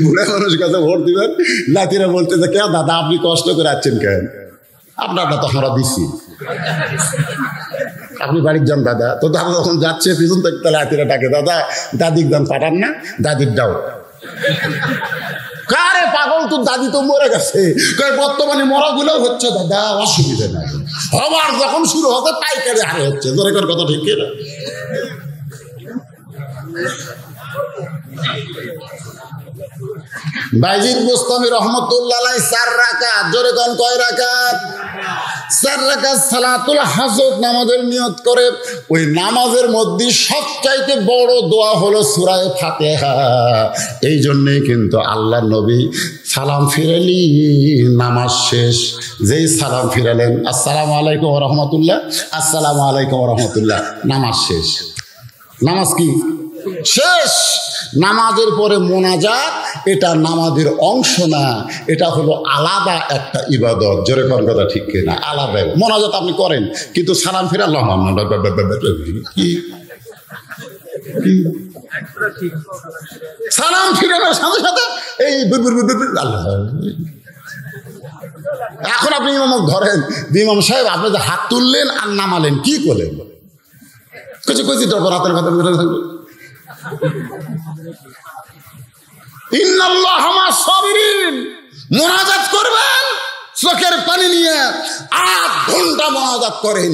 বুড়া মানুষ কাছে ভোট দিবেন, নাতিরা বলতে যে কে দাদা আপনি কষ্ট করে আসছেন কেন? আপনারটা তো আমরা দিচ্ছি, আপনি বাড়ির যান দাদা। তো দাদা যখন যাচ্ছে পিছন থেকে তাহলে হাতিরা ডাকে, দাদা দাদির দান পাঠান না, দাদির দাও। কারে পাগল, তোর দাদি তো মরে গেছে। বর্তমানে মরাগুলো হচ্ছে দাদা, অসুবিধা নাই। আবার যখন শুরু হতে পাইকারি হারে হচ্ছে। ধরে কর কথা ঠিক কিনা? বাইজিদ বুস্তামি রহমতুল্লাহ আলাইহি 4 রাকাত। জোরে কোন কয় রাকাত? 4 রাকাত সালাতুল হাজত নামাজের নিয়ত করে। ওই নামাজের মধ্যে সবচাইতে বড় দোয়া হলো সূরা ফাতিহা। এই জন্যই কিন্তু আল্লাহ নবী সালাম ফিরালি নামাজ শেষ, যেই সালাম ফিরালেন আসসালামু আলাইকুম ওয়া রাহমাতুল্লাহ, আসসালামু আলাইকুম ওয়া রাহমাতুল্লাহ, নামাজ শেষ। নামাজ কি শেষ? নামাজের পরে মোনাজাত, এটা নামাজের অংশ না, এটা হলো আলাদা একটা ইবাদত। জোরে কোন কথা ঠিক কিনা? আলাদা মোনাজাত আপনি করেন, কিন্তু সালাম ফিরে আল্লাহ সালাম ফিরানোর সাথে সাথে এই আল্লাহ। এখন আপনি ইমামক ধরেন, ইমাম সাহেব আপনি যে হাত তুললেন আর নামালেন, কি করলেন? কিছু কইছি তারপর হাতের কথা থাকবে। ইন্নাল্লাহ মা'আস সাবিরিন। মোনাজাত করবেন চোখের পানি নিয়ে, 8 ঘন্টা মোনাজাত করেন।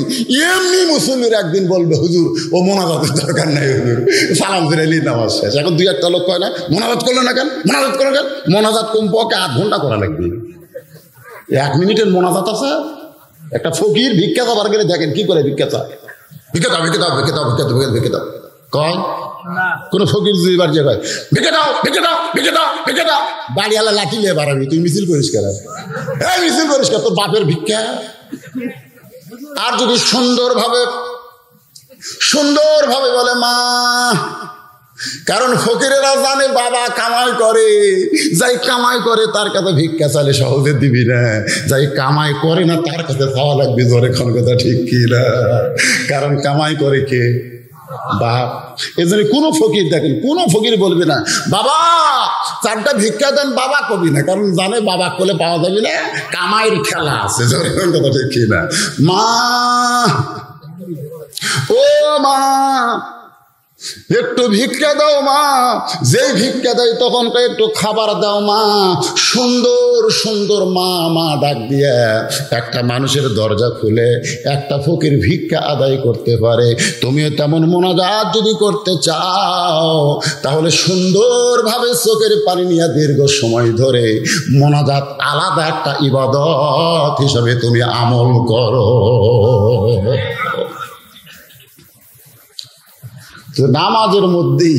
এমনি মুসল্লির একদিন বলবে হুজুর ও মোনাজাতের দরকার নাই, হুজুর সালাম ফিরাইলি নামাজ শেষ। এখন 2-1টা লোক কয় না মোনাজাত করলো না কেন, মোনাজাত করলো কেন? মোনাজাত কমপক্ষে 8 ঘন্টা করা লাগবে। 1 মিনিটের মোনাজাত আছে। একটা ফকির ভিক্ষা চাবার গেলে দেখেন কি করে ভিক্ষা চায়। ভিক্ষা দাও, ভিক্ষা দাও, ভিক্ষা দাও, ভিক্ষা দাও, ভিক্ষা দাও কয়। কোন ফকির যদি বাড়ি কয় ভিক্ষা দাও, ভিক্ষা দাও, ভিক্ষা দাও, ভিক্ষা দাও, বাড়িওয়ালা লাঠি নিয়ে বাড়াবি, তুই মিছিল করিস কেন? এই মিছিল করিস কেন? তোর বাপের ভিক্ষা। আর যদি সুন্দরভাবে বলে মা, কারণ ফকিরেরা জানে বাবা কামাই করে, যাই কামাই করে তার কাছে ভিক্ষা চালে সহজে দিবি না, যাই কামাই করে না তার কাছে চাওয়া লাগবে। জোরে কোন কথা ঠিক কি না? কারণ কামাই করে কে? বাপ। এজন্য কোনো ফকির দেখেন, কোনো ফকির বলবে না বাবা 4টা ভিক্ষা দেন, বাবা কবি না, কারণ জানে বাবা কোলে পাওয়া যাবে না, কামাইয়ের খেলা আছে। জোরে কোন কথা ঠিক কি না? মা, ও মা একটু ভিক্ষা দাও মা। যেই ভিক্ষা দেয় তখন একটু খাবার দাও মা। সুন্দর সুন্দর মা মা ডাক দিয়ে একটা মানুষের দরজা খুলে একটা ফকির ভিক্ষা আদায় করতে পারে। তুমিও তেমন মোনাজাত যদি করতে চাও তাহলে সুন্দরভাবে চোখের পানি নিয়ে দীর্ঘ সময় ধরে মোনাজাত আলাদা একটা ইবাদত হিসাবে তুমি আমল করো। নামাজের মধ্যেই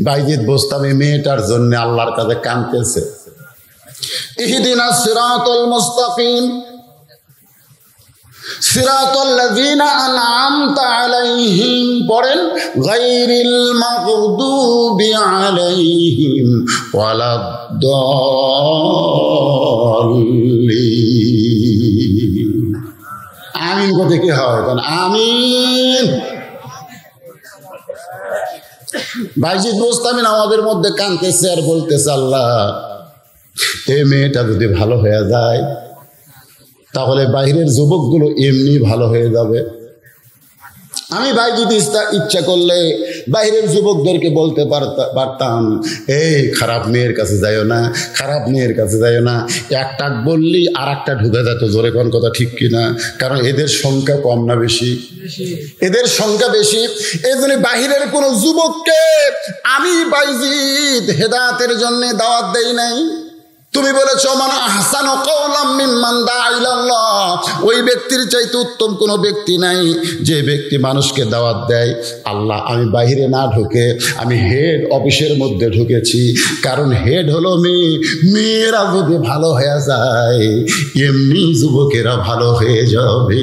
বাইজিদ বোস্তামি মেয়েটার জন্য আল্লাহর কাছে কাঁদতেছে। ইহদিনাস সিরাতাল মুস্তাকিম সিরাতাল্লাযীনা আন'আমতা আলাইহিম। পড়েন গায়রিল মাগদুবি আলাইহিম ওয়ালাদ-দাল্লিন। আমিন কথা কি হয়? আমিন। বাইজিদ বোস্তামি নামাজের মধ্যে কাঁদতেছে আর বলতেছে আল্লাহ এই মেয়েটা যদি ভালো হয়ে যায় তাহলে বাইরের যুবকগুলো এমনি ভালো হয়ে যাবে। আমি বাইজিদ ইচ্ছা করলে বাইরের যুবকদেরকে বলতে পারতাম এই খারাপ মেয়ের কাছে যাইও না, খারাপ মেয়ের কাছে যাইও না। একটা বললি আর একটা ঢুকে যেত। জোরে কোন কথা ঠিক কিনা? কারণ এদের সংখ্যা কম না বেশি? এদের সংখ্যা বেশি। এই জন্য বাহিরের কোন যুবককে আমি বাইজিদ হেদায়েতের জন্য দাওয়াত দেই নাই। তুমি বলেছো মান আহসানু কাওলাম মিম্মান দাআ ইলাল্লাহ, ওই ব্যক্তির চাইতে উত্তম কোনো ব্যক্তি নাই যে ব্যক্তি মানুষকে দাওয়াত দেয় আল্লাহ। আমি বাইরে না ঢুকে আমি হেড অফিসের মধ্যে ঢুকেছি, কারণ হেড হলো মেয়ে, মেয়েরা যদি ভালো হয়ে যায় এমনি যুবকেরা ভালো হয়ে যাবে।